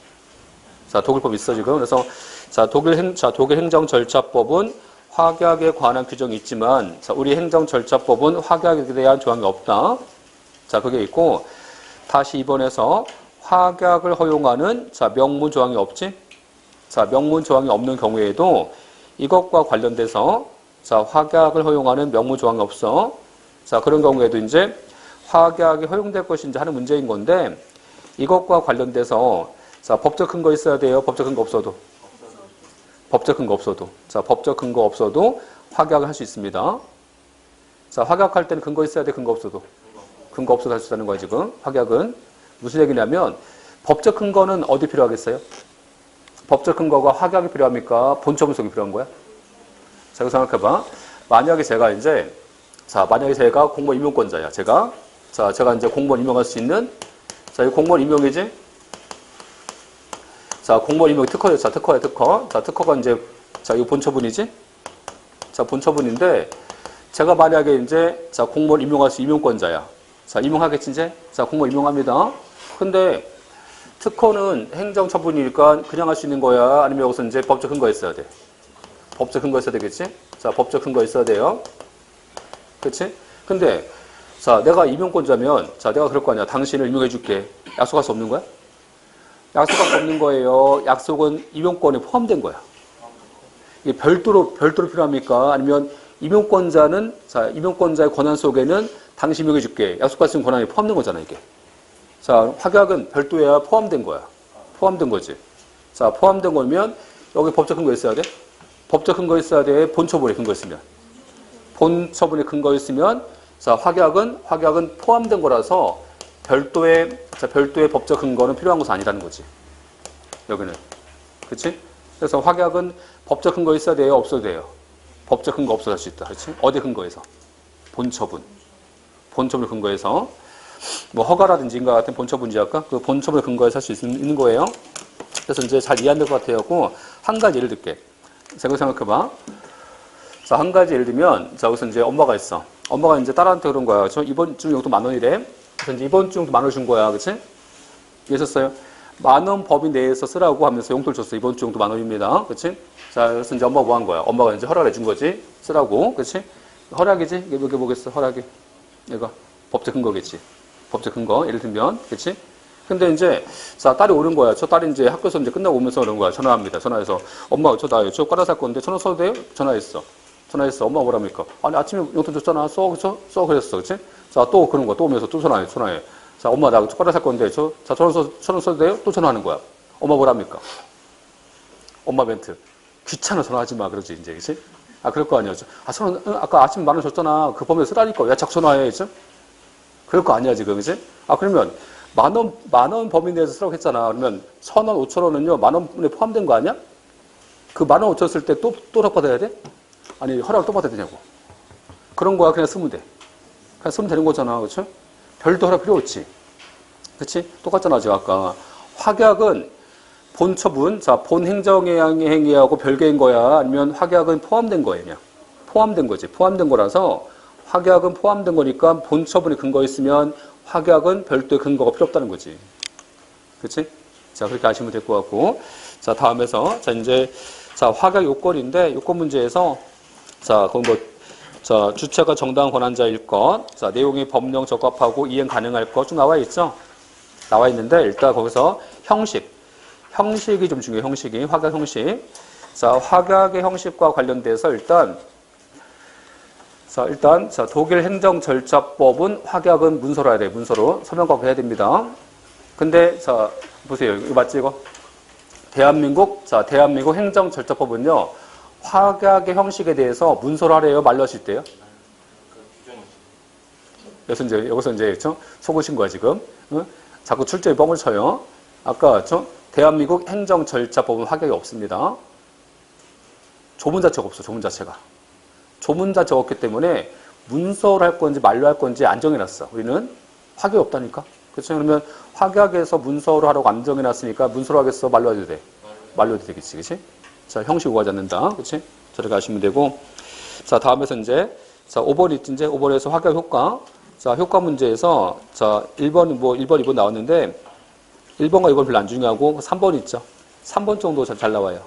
자, 독일법 있어, 지금. 그래서, 자, 독일 행정절차법은 확약에 관한 규정이 있지만, 자, 우리 행정절차법은 확약에 대한 조항이 없다. 자, 그게 있고, 다시 2번에서 확약을 허용하는 자, 명문 조항이 없지? 자, 명문 조항이 없는 경우에도 이것과 관련돼서 자, 확약을 허용하는 명문 조항이 없어. 자, 그런 경우에도 이제 확약이 허용될 것인지 하는 문제인 건데 이것과 관련돼서 자, 법적 근거 있어야 돼요. 법적 근거 없어도. 법적 근거 없어도. 자, 법적 근거 없어도 확약을 할 수 있습니다. 자, 확약할 때는 근거 있어야 돼. 근거 없어도. 근거 없어도 할 수 있다는 거야, 지금. 확약은. 무슨 얘기냐면 법적 근거는 어디 필요하겠어요? 법적 근거가 확약이 필요합니까? 본처 분석이 필요한 거야? 자, 이거 생각해봐. 만약에 제가 공무원 임용권자야. 제가 이제 공무원 임용할 수 있는 자, 이 공무원 임용이지? 자, 공무원 임용 특허야. 자, 특허야, 특허. 자, 특허가 이제 자, 이거 본처분이지? 자, 본처분인데 제가 만약에 이제 자, 공무원 임용할 수 임용권자야. 자, 임용하겠지 이제? 자, 공무원 임용합니다. 근데 특허는 행정처분이니까 그냥 할 수 있는 거야? 아니면 여기서 이제 법적 근거 있어야 돼? 법적 근거 있어야 되겠지? 자, 법적 근거 있어야 돼요. 그치? 근데, 자, 내가 임용권자면, 자, 내가 그럴 거 아니야. 당신을 임용해 줄게. 약속할 수 없는 거야? 약속할 수 없는 거예요. 약속은 임용권에 포함된 거야. 이게 별도로 필요합니까? 아니면 임용권자는, 자, 임용권자의 권한 속에는 당신 임용해 줄게. 약속할 수 있는 권한이 포함된 거잖아, 이게. 자, 확약은 별도야 포함된 거야. 포함된 거지. 자, 포함된 거면 여기 법적 근거 있어야 돼? 법적 근거 있어야 돼. 본처분에 근거 있으면. 본처분에 근거 있으면 자, 확약은 포함된 거라서 별도의 법적 근거는 필요한 것은 아니라는 거지. 여기는. 그치? 그래서 확약은 법적 근거 있어야 돼요? 없어도 돼요? 법적 근거 없어도 할 수 있다. 그치? 어디 근거에서? 본처분 근거에서. 뭐 허가라든지 인가 같은 본처분이지 아까 그 본처분의 근거에서 할 수 있는 거예요. 그래서 이제 잘 이해 안 될 것 같아요. 한 가지 예를 들게. 제가 생각해봐. 자, 자, 한 가지 예를 들면, 자, 여기서 이제 엄마가 있어. 엄마가 이제 딸한테 그런 거야. 저 이번 주 용돈 10,000원이래. 그래서 이제 이번 주 용돈 10,000원 준 거야. 그치? 이해하셨어요? 10,000원 범위 내에서 쓰라고 하면서 용돈을 줬어. 이번 주 용돈 10,000원입니다. 그치? 자, 그래서 이제 엄마가 뭐 한 거야? 엄마가 이제 허락을 해준 거지. 쓰라고. 그치? 허락이지? 이게 뭐겠어? 허락이. 얘가 법적 근거겠지. 법적 근거. 예를 들면. 그치? 근데 이제, 자, 딸이 오는 거야. 저 딸이 이제 학교에서 이제 끝나고 오면서 그런 거야. 전화합니다. 전화해서. 엄마, 저 과자 살 건데 1,000원 써도 돼요? 전화했어. 엄마가 뭐랍니까? 아니, 아침에 용돈 줬잖아. 써. 그랬어. 그치? 자, 또 그런 거야. 또 오면서 또 전화해. 자, 엄마, 나 초콜릿 살 건데, 자, 1,000원 써도 돼요? 또 전화하는 거야. 엄마 뭐랍니까? 엄마 멘트. 귀찮아, 전화하지 마. 그러지, 이제, 그치? 아, 그럴 거 아니야. 아까 아침에 10,000원 줬잖아. 그 범위에 쓰라니까. 왜 자꾸 전화해, 그치? 그럴 거 아니야, 지금, 그치? 아, 그러면, 10,000원 범위 내에서 쓰라고 했잖아. 그러면, 1,000원, 5,000원은요, 10,000원에 포함된 거 아니야? 그 10,000원 5,000원 쓸 때 또 허락받아야 돼? 아니, 허락을 또 받아야 되냐고. 그런 거야. 그냥 쓰면 돼. 그냥 쓰면 되는 거잖아. 그치? 별도 허락 필요 없지. 그치? 똑같잖아, 지금 아까. 확약은 본 처분, 자, 본 행정행위하고 별개인 거야? 아니면 확약은 포함된 거야, 그냥? 포함된 거지. 포함된 거라서 확약은 포함된 거니까 본 처분이 근거 있으면 확약은 별도의 근거가 필요 없다는 거지. 그치? 자, 그렇게 아시면 될 것 같고. 자, 다음에서, 자, 이제, 자, 확약 요건인데, 요건 문제에서, 자, 그건 뭐, 자, 주체가 정당한 권한자일 것, 자, 내용이 법령 적합하고 이행 가능할 것 쭉 나와 있죠? 나와 있는데, 일단 거기서 형식이 좀 중요해요, 형식이. 확약 형식. 자, 확약의 형식과 관련돼서 일단, 자, 독일 행정절차법은 확약은 문서로 해야 돼, 문서로. 서명하고 해야 됩니다. 근데, 자, 보세요. 이거 맞지, 이거? 대한민국 행정절차법은요, 확약의 형식에 대해서 문서로 하래요, 말로 하실 때요? 여기서 이제, 그쵸? 속으신 거야, 지금. 응? 자꾸 출제에 뻥을 쳐요. 아까, 그쵸? 대한민국 행정절차법은 확약이 없습니다. 조문 자체가 없어, 조문 자체가. 조문 자체가 없기 때문에 문서로 할 건지 말로 할 건지 안 정해놨어. 우리는 확약이 없다니까. 그렇죠? 그러면 확약에서 문서로 하라고 안 정해놨으니까 문서로 하겠어, 말로 해도 돼? 말로 해도 되겠지, 그치? 자, 형식 오가지 않는다. 그치? 저렇게 하시면 되고. 자, 다음에서 이제, 자, 5번 있지, 이제 5번에서 확약 효과. 자, 효과 문제에서, 자, 1번, 2번 나왔는데, 1번과 2번 별로 안 중요하고, 3번 있죠? 3번 정도 잘 나와요.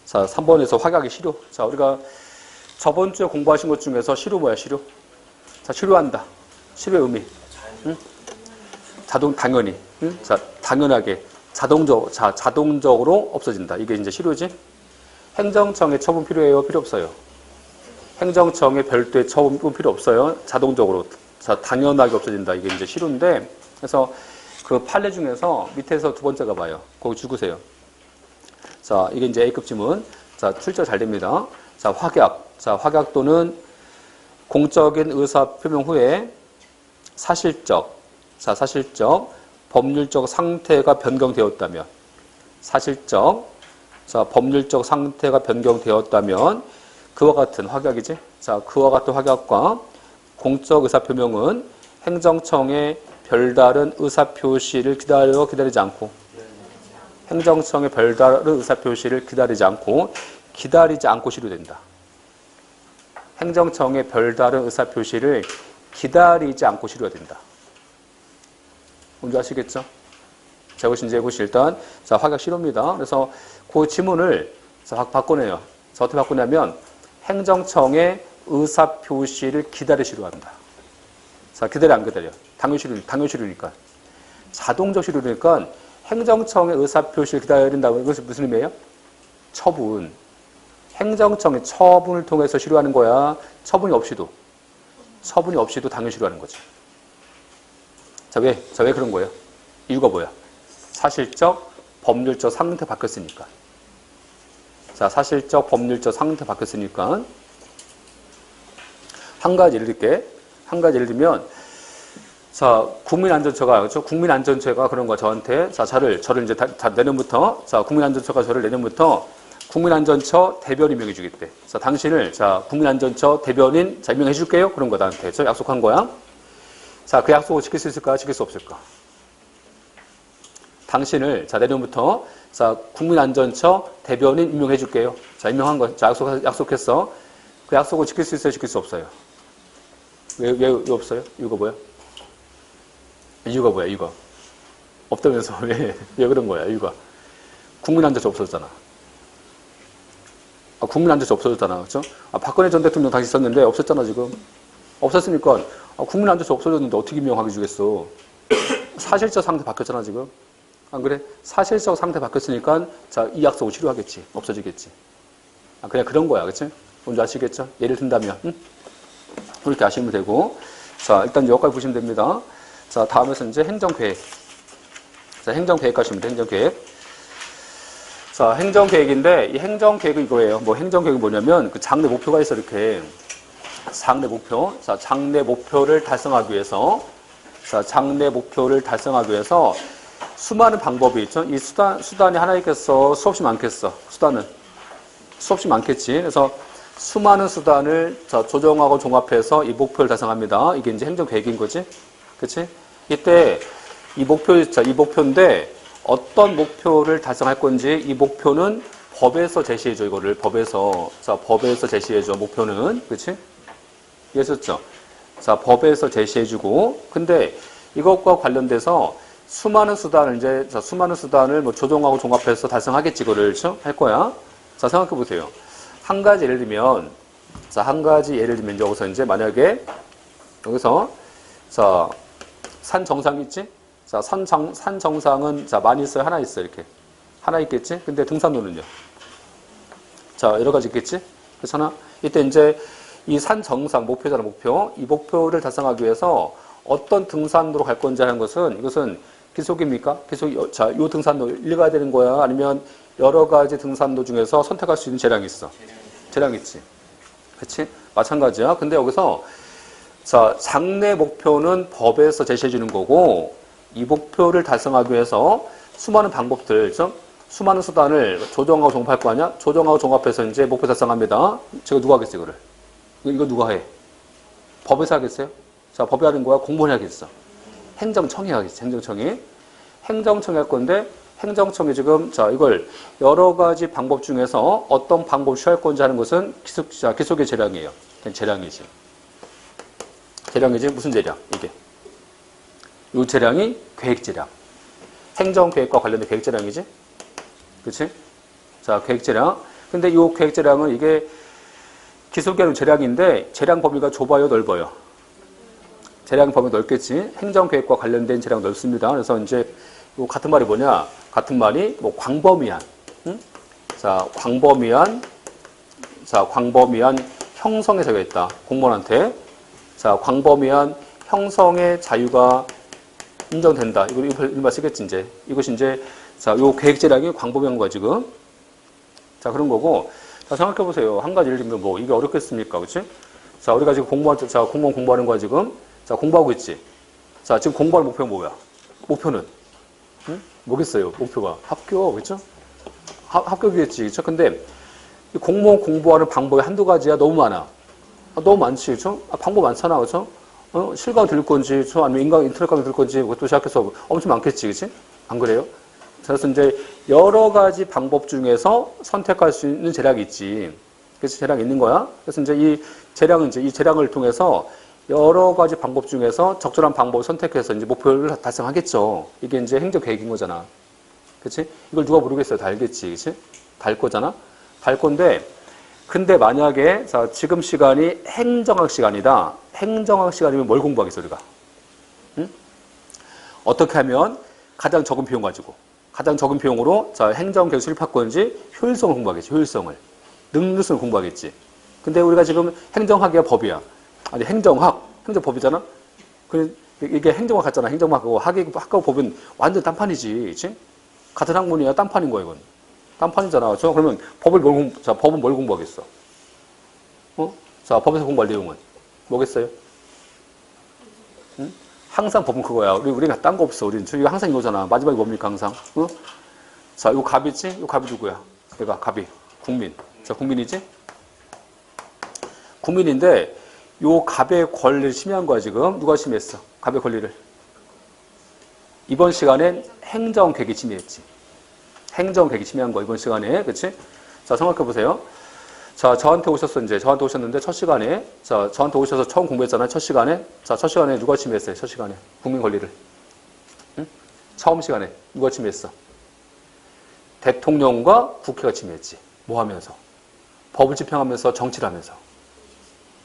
자, 3번에서 확약의 실효. 자, 우리가 저번 주에 공부하신 것 중에서 실효 뭐야, 실효? 자, 실효한다. 실효의 의미. 응? 당연히. 응? 자, 당연하게. 자동적으로 없어진다. 이게 이제 실효지? 행정청에 처분 필요해요? 필요 없어요? 행정청에 별도의 처분 필요 없어요? 자동적으로. 자, 당연하게 없어진다. 이게 이제 실효인데, 그래서 그 판례 중에서 밑에서 두 번째가 봐요. 거기 죽으세요. 자, 이게 이제 A급 지문. 자, 출제 잘 됩니다. 자, 확약. 자, 확약 또는 공적인 의사 표명 후에 사실적, 법률적 상태가 변경되었다면, 법률적 상태가 변경되었다면, 그와 같은 확약이지? 자, 그와 같은 확약과 공적 의사 표명은 행정청의 별다른 의사 표시를 기다리지 않고, 행정청의 별다른 의사 표시를 기다리지 않고 실효된다. 행정청의 별다른 의사 표시를 기다리지 않고 실효된다. 뭔지 아시겠죠? 자, 이제 일단, 자, 확약 실효입니다. 그래서 그 지문을 바꿔내요. 자, 어떻게 바꾸냐면, 행정청의 의사 표시를 기다려 실효한다. 자, 기다려, 안 기다려? 당연 실효니까. 자동적 실효니까 행정청의 의사 표시를 기다려야 된다고. 이것은 무슨 의미예요? 처분. 행정청의 처분을 통해서 실효하는 거야. 처분이 없이도 당연 실효하는 거지. 자, 왜 그런 거예요? 이유가 뭐야? 사실적, 법률적 상태 바뀌었으니까. 자, 사실적, 법률적 상태 바뀌었으니까. 한 가지 예를 들면, 자, 국민안전처가 그런 거 저한테, 자, 저를 이제 내년부터, 자, 국민안전처가 저를 내년부터 국민안전처 대변인 임명해 주겠대. 자, 당신을, 자, 국민안전처 대변인, 자, 임명해 줄게요. 그런 거 나한테. 저 약속한 거야. 자, 그 약속을 지킬 수 있을까? 지킬 수 없을까? 당신을, 자, 내년부터, 자, 국민안전처 대변인 임명해 줄게요. 자, 임명한 거, 자, 약속했어. 그 약속을 지킬 수 있어요? 지킬 수 없어요? 왜 없어요? 이유가 뭐야? 이유가 뭐야, 이유가? 없다면서. 왜 그런 거야, 이유가? 국민안전처 없어졌잖아. 국민안전처 없어졌잖아. 그렇죠? 박근혜 전 대통령 당시 있었는데 없었잖아, 지금. 없었으니까 국민안전처 없어졌는데 어떻게 임명하게 주겠어. 사실적 상태 바뀌었잖아, 지금. 안 그래? 사실적 상태 바뀌었으니까 자, 이 약속을 치료하겠지. 없어지겠지. 그냥 그런 거야, 그치? 뭔지 아시겠죠? 예를 든다면, 응? 그렇게 아시면 되고. 자, 일단 여기까지 보시면 됩니다. 자, 다음에서 이제 행정계획. 자, 행정계획 가시면 돼, 행정계획. 자, 행정계획인데, 이 행정계획은 이거예요. 뭐, 행정계획이 뭐냐면, 그 장래 목표가 있어, 이렇게. 장래 목표. 자, 장래 목표를 달성하기 위해서. 자, 장래 목표를 달성하기 위해서 수많은 방법이 있죠. 이 수단이 하나 있겠어? 수없이 많겠어? 수단은? 수없이 많겠지. 그래서 수많은 수단을 자, 조정하고 종합해서 이 목표를 달성합니다. 이게 이제 행정계획인 거지. 그치? 이때 이 목표인데 어떤 목표를 달성할 건지 이 목표는 법에서 제시해줘, 이거를. 법에서. 자, 법에서 제시해줘, 목표는. 그치? 이해하셨죠? 자, 법에서 제시해주고. 근데 이것과 관련돼서 수많은 수단을 뭐 조정하고 종합해서 달성하겠지, 이거를. 그렇죠? 할 거야. 자, 생각해 보세요. 한 가지 예를 들면, 여기서 이제 만약에, 여기서, 자, 산 정상 있지? 자, 산 정상은, 자, 많이 있어요? 하나 있어요? 이렇게. 하나 있겠지? 근데 등산로는요? 자, 여러 가지 있겠지? 그렇잖아? 이때 이제 이 산 정상, 목표잖아, 목표. 이 목표를 달성하기 위해서 어떤 등산로로 갈 건지 하는 것은, 이것은 기속입니까? 자, 요 등산로 1 가야 되는 거야? 아니면 여러 가지 등산로 중에서 선택할 수 있는 재량이 있어? 재량이 있지. 그치? 마찬가지야. 근데 여기서, 자, 장래 목표는 법에서 제시해 주는 거고, 이 목표를 달성하기 위해서 수많은 방법들, 수많은 수단을 조정하고 종합할 거 아니야? 조정하고 종합해서 이제 목표 달성합니다. 제가 누가 하겠어요, 이거를? 이거 누가 해? 법에서 하겠어요? 자, 법이 하는 거야? 공무원이 하겠어? 행정청이 하겠지, 행정청이. 행정청이 할 건데, 행정청이 지금, 자, 이걸 여러 가지 방법 중에서 어떤 방법을 취할 건지 하는 것은 기속의 재량이에요. 재량이지. 재량이지, 무슨 재량? 이게. 이 재량이 계획재량. 행정계획과 관련된 계획재량이지? 그치? 자, 계획재량. 근데 이 계획재량은 이게 기속의 재량인데, 재량 범위가 좁아요, 넓어요? 재량 범위 넓겠지. 행정계획과 관련된 재량 넓습니다. 그래서 이제 요 같은 말이 뭐냐? 같은 말이 뭐 광범위한, 응? 자, 광범위한 형성의 자유가 있다. 공무원한테. 자, 광범위한 형성의 자유가 인정된다. 이걸 일반 쓰겠지, 이제. 이것이 이제, 자, 요 계획 재량이 광범위한 거야, 지금. 자, 그런 거고. 자, 생각해 보세요. 한 가지 예를 들면 뭐, 이게 어렵겠습니까? 그치? 자, 우리가 지금 공무원 공부하는 거야, 지금. 자, 공부하고 있지. 자, 지금 공부하는 목표가 뭐야? 목표는? 응? 뭐겠어요? 목표가. 합격, 그쵸? 합격이겠지, 그쵸? 근데, 이 공무원 공부하는 방법이 한두 가지야? 너무 많아. 너무 많지, 그쵸? 방법 많잖아, 그쵸? 실강 들을 건지, 아니면 인터넷 강의 들을 건지, 그것도 시작해서 엄청 많겠지, 그치? 안 그래요? 그래서 이제 여러 가지 방법 중에서 선택할 수 있는 재량이 있지. 그래서 재량이 있는 거야. 그래서 이제 이 재량을 통해서 여러 가지 방법 중에서 적절한 방법을 선택해서 이제 목표를 달성하겠죠. 이게 이제 행정 계획인 거잖아. 그치? 이걸 누가 모르겠어요. 다 알겠지. 그치? 다 알 거잖아? 다 알 건데, 근데 만약에, 자, 지금 시간이 행정학 시간이다. 행정학 시간이면 뭘 공부하겠어, 우리가? 응? 어떻게 하면 가장 적은 비용 가지고, 가장 적은 비용으로, 자, 행정계획 수립할 건지 효율성을 공부하겠지, 효율성을. 능률성을 공부하겠지. 근데 우리가 지금 행정학이야, 법이야. 아니, 행정법이잖아? 이게 행정학 같잖아. 행정학하고 학하고 법은 완전 딴판이지. 그치? 같은 학문이야. 딴판인 거야, 이건. 딴판이잖아. 그렇죠? 그러면 법은 뭘 공부하겠어? 자, 법에서 공부할 내용은 뭐겠어요? 응? 항상 법은 그거야. 우리가 딴 거 없어. 우리는 이거 항상 이거잖아. 마지막에 뭡니까, 항상? 응? 자, 요 갑 있지? 요 갑이 누구야? 내가 갑이. 국민. 자, 국민이지? 국민인데, 요 갑의 권리를 침해한 거야, 지금. 누가 침해했어? 갑의 권리를. 이번 시간엔 행정계획이 침해했지. 행정계획이 침해한 거야, 이번 시간에. 그치? 자, 생각해 보세요. 자, 저한테 오셨어, 이제. 저한테 오셨는데, 첫 시간에. 자, 저한테 오셔서 처음 공부했잖아요, 첫 시간에. 자, 첫 시간에 누가 침해했어요, 첫 시간에? 국민 권리를. 응? 처음 시간에. 누가 침해했어? 대통령과 국회가 침해했지. 뭐 하면서? 법을 집행하면서 정치를 하면서.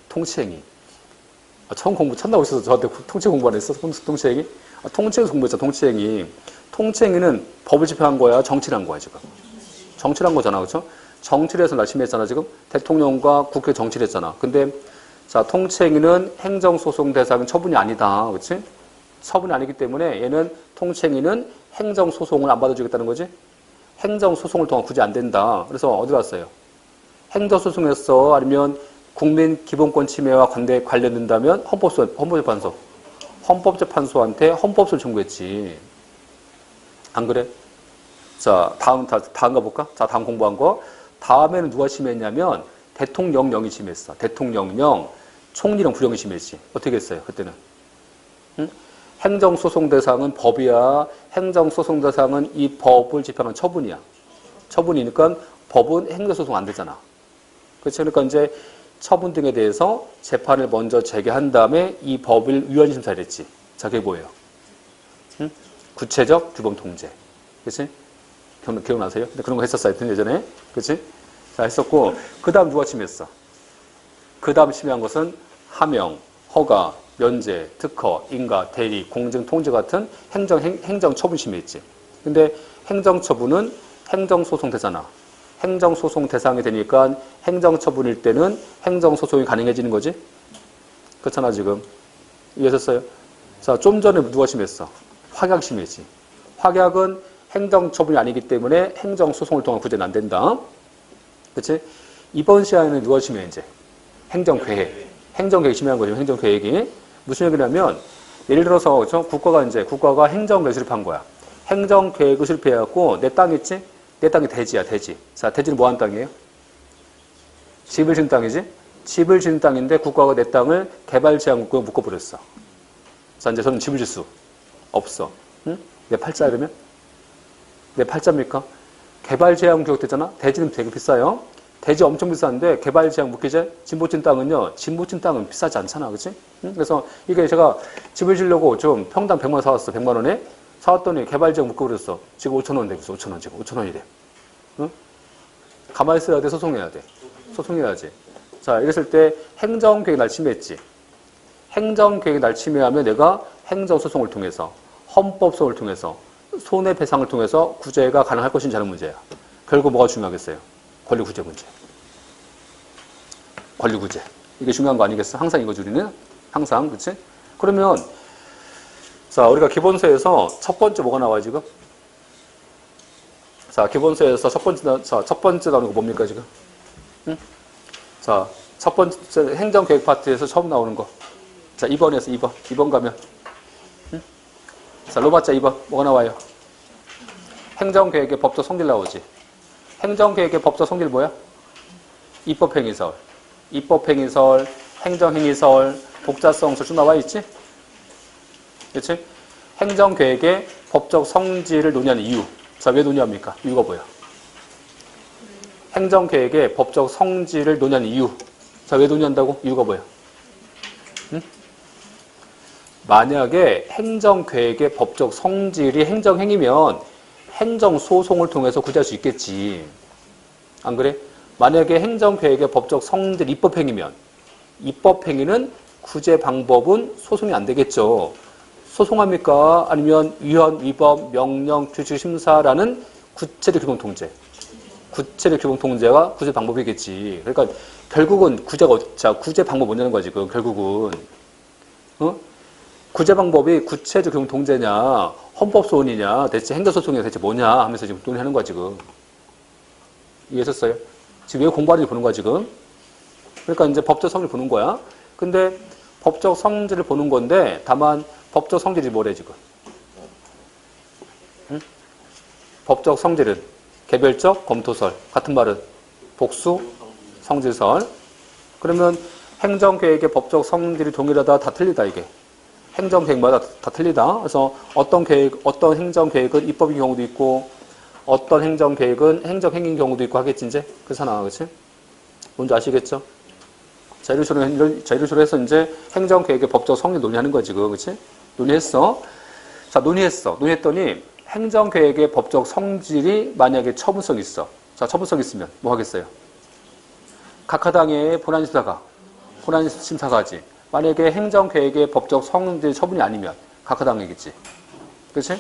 통치행위. 아, 처음 공부, 첫날 오셔서 저한테 통치 공부 안 했어? 통치행위? 아, 통치에서 공부했죠, 통치행위. 통치행위는 법을 집행한 거야, 정치를 한 거야, 지금. 정치를 한 거잖아, 그렇죠? 정치를 해서 나 침해했잖아, 지금. 대통령과 국회 정치를 했잖아. 근데, 자, 통치행위는 행정소송 대상 처분이 아니다, 그렇지? 처분이 아니기 때문에 얘는 통치행위는 행정소송을 안 받아주겠다는 거지? 행정소송을 통한 굳이 안 된다. 그래서 어디 갔어요? 행정소송에서 아니면 국민 기본권 침해와 관련된다면 헌법재판소. 헌법재판소한테 헌법소를 청구했지. 안 그래? 자, 다음 가볼까? 자, 다음 공부한 거. 다음에는 누가 침해했냐면 대통령령이 침해했어. 대통령령, 총리령, 부령이 침해했지. 어떻게 했어요? 그때는. 응? 행정소송 대상은 법이야. 행정소송 대상은 이 법을 집행한 처분이야. 처분이니까 법은 행정소송 안 되잖아. 그렇죠? 그러니까 이제 처분 등에 대해서 재판을 먼저 제기한 다음에 이 법을 위헌심사를 했지. 자, 그게 뭐예요? 응? 구체적 규범 통제. 그치? 기억나세요? 근데 그런 거 했었어요. 예전에. 그치? 자, 했었고, 그 다음 누가 침해했어? 그 다음 침해한 것은 하명, 허가, 면제, 특허, 인가, 대리, 공정, 통제 같은 행정처분 침해했지. 근데 행정처분은 행정소송 되잖아. 행정소송 대상이 되니까 행정처분일 때는 행정소송이 가능해지는 거지? 그렇잖아, 지금. 이해하셨어요? 자, 좀 전에 누가 침해했어? 확약 침해지. 확약은 행정처분이 아니기 때문에 행정소송을 통한 구제는 안 된다. 그치? 이번 시간에는 누가 침해, 이제? 행정계획. 행정계획 침해한 거죠, 행정계획이. 무슨 얘기냐면, 예를 들어서, 그렇죠? 국가가 행정계획을 수립한 거야. 행정계획을 수립해갖고, 내 땅 있지? 내 땅이 대지야, 대지. 자, 대지는 뭐 하는 땅이에요? 집을 지은 땅이지? 집을 지은 땅인데 국가가 내 땅을 개발 제한구역에 묶어버렸어. 자, 이제 저는 집을 질 수 없어. 응? 내 팔자 이러면? 내 팔자입니까? 개발 제한구역 되잖아? 대지는 되게 비싸요. 대지 엄청 비싼데 개발 제한 묶이지? 집 못 진 땅은요, 집 못 진 땅은 비싸지 않잖아, 그치? 응? 그래서 이게 제가 집을 지려고 좀 평당 100만 원 사왔어, 100만 원에. 사왔더니 개발 제한 묶어버렸어. 지금 5천 원 되겠어, 5천 원 지금. 5천 원이래. 응? 가만히 있어야 돼, 소송해야 돼. 소송해야지. 자, 이랬을 때 행정계획 날 침해했지. 행정계획 날 침해하면 내가 행정소송을 통해서, 헌법소송을 통해서, 손해배상을 통해서 구제가 가능할 것인지 하는 문제야. 결국 뭐가 중요하겠어요? 권리구제 문제. 권리구제. 이게 중요한 거 아니겠어? 항상 이거지, 우리는. 항상, 그치? 그러면, 자, 우리가 기본서에서 첫 번째 뭐가 나와요, 지금? 자, 기본서에서 첫 번째 나오는 거 뭡니까, 지금? 응? 자, 첫 번째 행정계획 파트에서 처음 나오는 거. 자, 2번에서 2번. 2번 가면. 응? 자, 로마자 2번. 뭐가 나와요? 행정계획의 법적 성질 나오지. 행정계획의 법적 성질 뭐야? 입법행위설. 입법행위설, 행정행위설, 독자성설 쭉 나와 있지? 그렇지? 행정계획의 법적 성질을 논의하는 이유. 자, 왜 논의합니까? 이유가 뭐야? 행정계획의 법적 성질을 논의하는 이유. 자, 왜 논의한다고? 이유가 뭐야? 응? 만약에 행정계획의 법적 성질이 행정행위면 행정소송을 통해서 구제할 수 있겠지. 안 그래? 만약에 행정계획의 법적 성질 입법행위면 입법행위는 구제 방법은 소송이 안 되겠죠. 소송합니까? 아니면 위헌, 위법, 명령, 규칙, 심사라는 구체적 규범 통제. 구체적 규범 통제가 구제 방법이겠지. 그러니까 결국은 구제 방법 뭐냐는 거야, 지금. 결국은. 어? 구제 방법이 구체적 규범 통제냐, 헌법소원이냐, 대체 행정소송이냐, 대체 뭐냐 하면서 지금 논의하는 거야, 지금. 이해하셨어요? 지금 왜 공부하는지 보는 거야, 지금. 그러니까 이제 법적 성질을 보는 거야. 근데 법적 성질을 보는 건데, 다만 법적 성질이 뭐래, 지금? 응? 법적 성질은 개별적 검토설. 같은 말은 복수 성질설. 그러면 행정계획의 법적 성질이 동일하다, 다 틀리다, 이게. 행정계획마다 다 틀리다. 그래서 어떤 행정계획은 입법인 경우도 있고, 어떤 행정계획은 행정행위인 경우도 있고 하겠지, 이제. 그렇잖아, 그치? 뭔지 아시겠죠? 자, 이런 식으로 해서 이제 행정계획의 법적 성립 논의하는 거야, 지금. 그치? 논의했어. 자, 논의했더니 행정계획의 법적 성질이 만약에 처분성이 있어. 자, 처분성 있으면 뭐 하겠어요? 각하당의 본안심사가 하지. 만약에 행정계획의 법적 성질 처분이 아니면 각하당이겠지. 그치?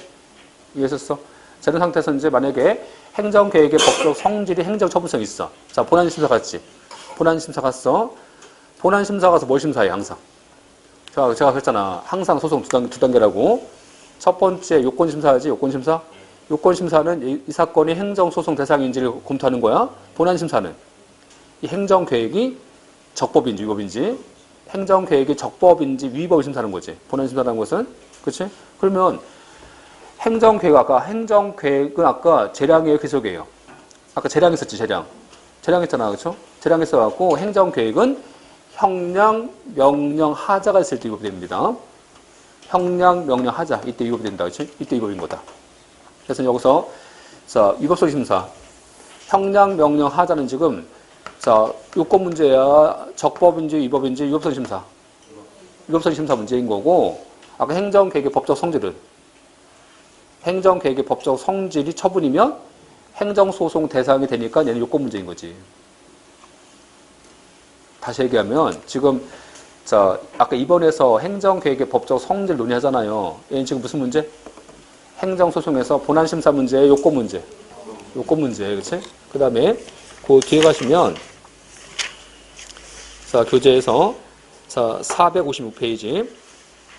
이해했었어? 자, 이런 상태에서 이제 만약에 행정계획의 법적 성질이 행정처분성이 있어. 자, 본안심사 갔지. 본안심사 갔어. 본안심사 가서 뭘 심사해, 항상? 자, 제가 그랬잖아. 항상 소송 두 단계라고. 첫 번째 요건심사하지, 요건심사. 요건심사는 이 사건이 행정소송 대상인지를 검토하는 거야. 본안심사는 이 행정계획이 적법인지 위법인지, 행정계획이 적법인지 위법을 심사하는 거지. 본안심사라는 것은. 그치? 그러면 행정계획은 아까 재량의 계속이에요. 아까 재량 있었지, 재량. 재량 했잖아, 그쵸? 재량 있어갖고 행정계획은 형량, 명령, 하자가 있을 때 위법이 됩니다. 형량, 명령, 하자. 이때 위법이 된다, 그치? 이때 위법인 거다. 그래서 여기서, 자, 위법소리 심사. 형량, 명령, 하자는 지금, 자, 요건 문제야. 적법인지 위법인지 위법소리 심사. 위법소리 심사 문제인 거고, 아까 행정계획의 법적 성질은 행정계획의 법적 성질이 처분이면 행정소송 대상이 되니까 얘는 요건 문제인 거지. 다시 얘기하면 지금 자 아까 2번에서 행정계획의 법적 성질 논의하잖아요. 얘는 지금 무슨 문제? 행정소송에서 본안심사 문제의 요건 문제. 요건 문제, 그치? 그 다음에 그 뒤에 가시면 자 교재에서 자 456페이지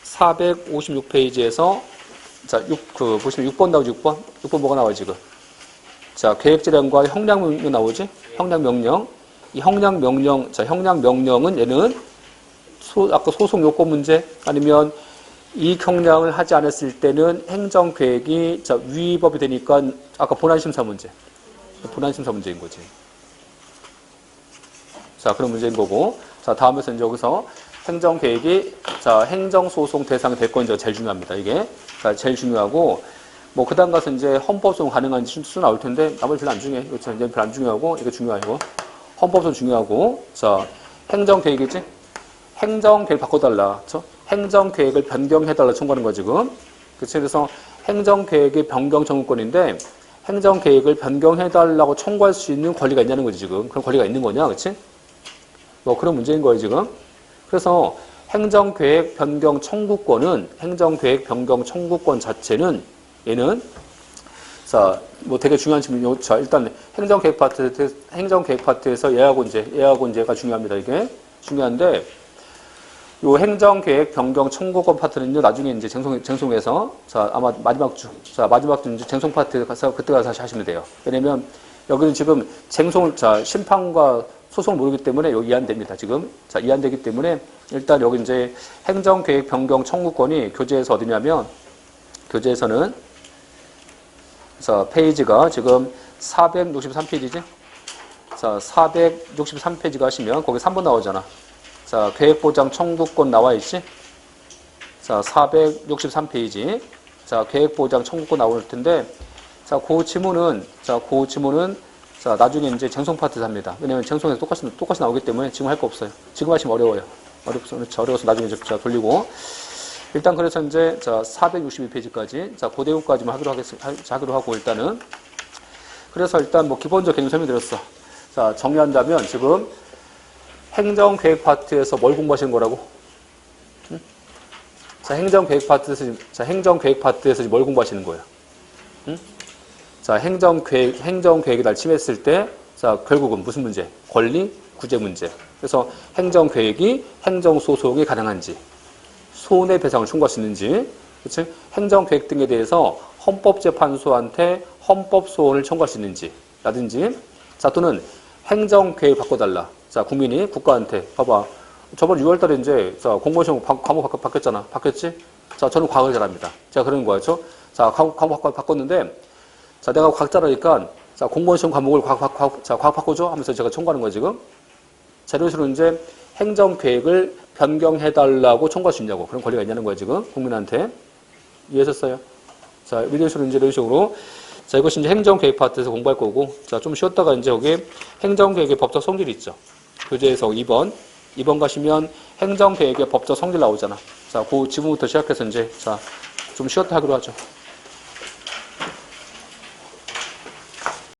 456페이지에서 자, 보시면 6번 나오지, 6번? 6번 뭐가 나와요, 지금? 자, 계획재량과 형량명령 나오지? 형량명령. 이 형량명령, 자, 형량명령은 얘는 아까 소송 요건 문제 아니면 이익 형량을 하지 않았을 때는 행정계획이 자, 위법이 되니까 아까 본안심사 문제. 본안심사 문제인 거지. 자, 그런 문제인 거고. 자, 다음에서 이제 여기서 행정계획이 자, 행정소송 대상이 될 건지 제일 중요합니다, 이게. 자, 제일 중요하고, 뭐, 그 다음 가서 이제 헌법소송 가능한지 수 나올 텐데, 나머지 별로 안 중요해. 그렇죠. 이제 별로 안 중요하고, 이거 중요하고. 헌법소송 중요하고, 자, 행정계획이지? 행정계획 바꿔달라. 그렇죠? 행정계획을 변경해달라 청구하는 거야, 지금. 그치? 그래서 행정계획의 변경 청구권인데, 행정계획을 변경해달라고 청구할 수 있는 권리가 있냐는 거지, 지금. 그런 권리가 있는 거냐, 그치? 뭐, 그런 문제인 거예요, 지금. 그래서, 행정계획 변경 청구권 자체는 얘는 자, 뭐 되게 중요한 질문이요. 자, 일단 행정계획 파트에서 예하곤제가 중요합니다. 이게 중요한데 요 행정계획 변경 청구권 파트는요. 나중에 이제 쟁송에서 자, 아마 마지막 주 이제 쟁송 파트에 가서 그때 가서 다시 하시면 돼요. 왜냐면 여기는 지금 심판과 소송을 모르기 때문에 여기 이해안됩니다. 지금. 자, 이해안되기 때문에 일단 여기 이제 행정계획 변경 청구권이 교재에서 어디냐면 교재에서는 자, 페이지가 지금 463페이지지? 자, 463페이지 가시면 거기 3번 나오잖아. 자, 계획보장 청구권 나와 있지? 자, 463페이지. 자, 계획보장 청구권 나올 텐데 자, 그 지문은 자, 나중에 이제 쟁송 파트에서 합니다. 왜냐면 쟁송에서 똑같이 나오기 때문에 지금 할 거 없어요. 지금 하시면 어려워요. 어려워서 나중에 이제 돌리고. 일단 그래서 이제 자, 462페이지까지 자, 그 내용까지만 하기로 하고 일단은. 그래서 일단 뭐 기본적 개념 설명드렸어. 자, 정리한다면 지금 행정계획 파트에서 뭘 공부하시는 거라고? 응? 자, 행정계획 파트에서 뭘 공부하시는 거예요? 응? 자, 행정계획이 날 침해했을 때, 자, 결국은 무슨 문제? 권리, 구제 문제. 그래서 행정계획이 행정소송이 가능한지, 손해배상을 청구할 수 있는지, 그치? 행정계획 등에 대해서 헌법재판소한테 헌법소원을 청구할 수 있는지, 라든지, 자, 또는 행정계획 바꿔달라. 자, 국민이 국가한테, 봐봐. 저번 6월달에 이제, 자, 공무원시험 과목 바뀌었잖아. 바뀌었지? 자, 저는 과학을 잘합니다. 제가 그런 거였죠? 자, 과목 바꿨는데, 자, 내가 과학자라니까, 자, 공무원시험 과목을 과학 바꿔줘? 하면서 제가 청구하는 거야, 지금. 자, 이런 식으로 이제 행정계획을 변경해달라고 청구할 수 있냐고. 그런 권리가 있냐는 거야, 지금. 국민한테. 이해하셨어요? 자, 이런 식으로. 자, 이것이 이제 행정계획 파트에서 공부할 거고, 자, 좀 쉬었다가 이제 여기 행정계획의 법적 성질이 있죠. 교재에서 2번 가시면 행정계획의 법적 성질 나오잖아. 자, 그 지금부터 시작해서 이제 자, 좀 쉬었다 하기로 하죠.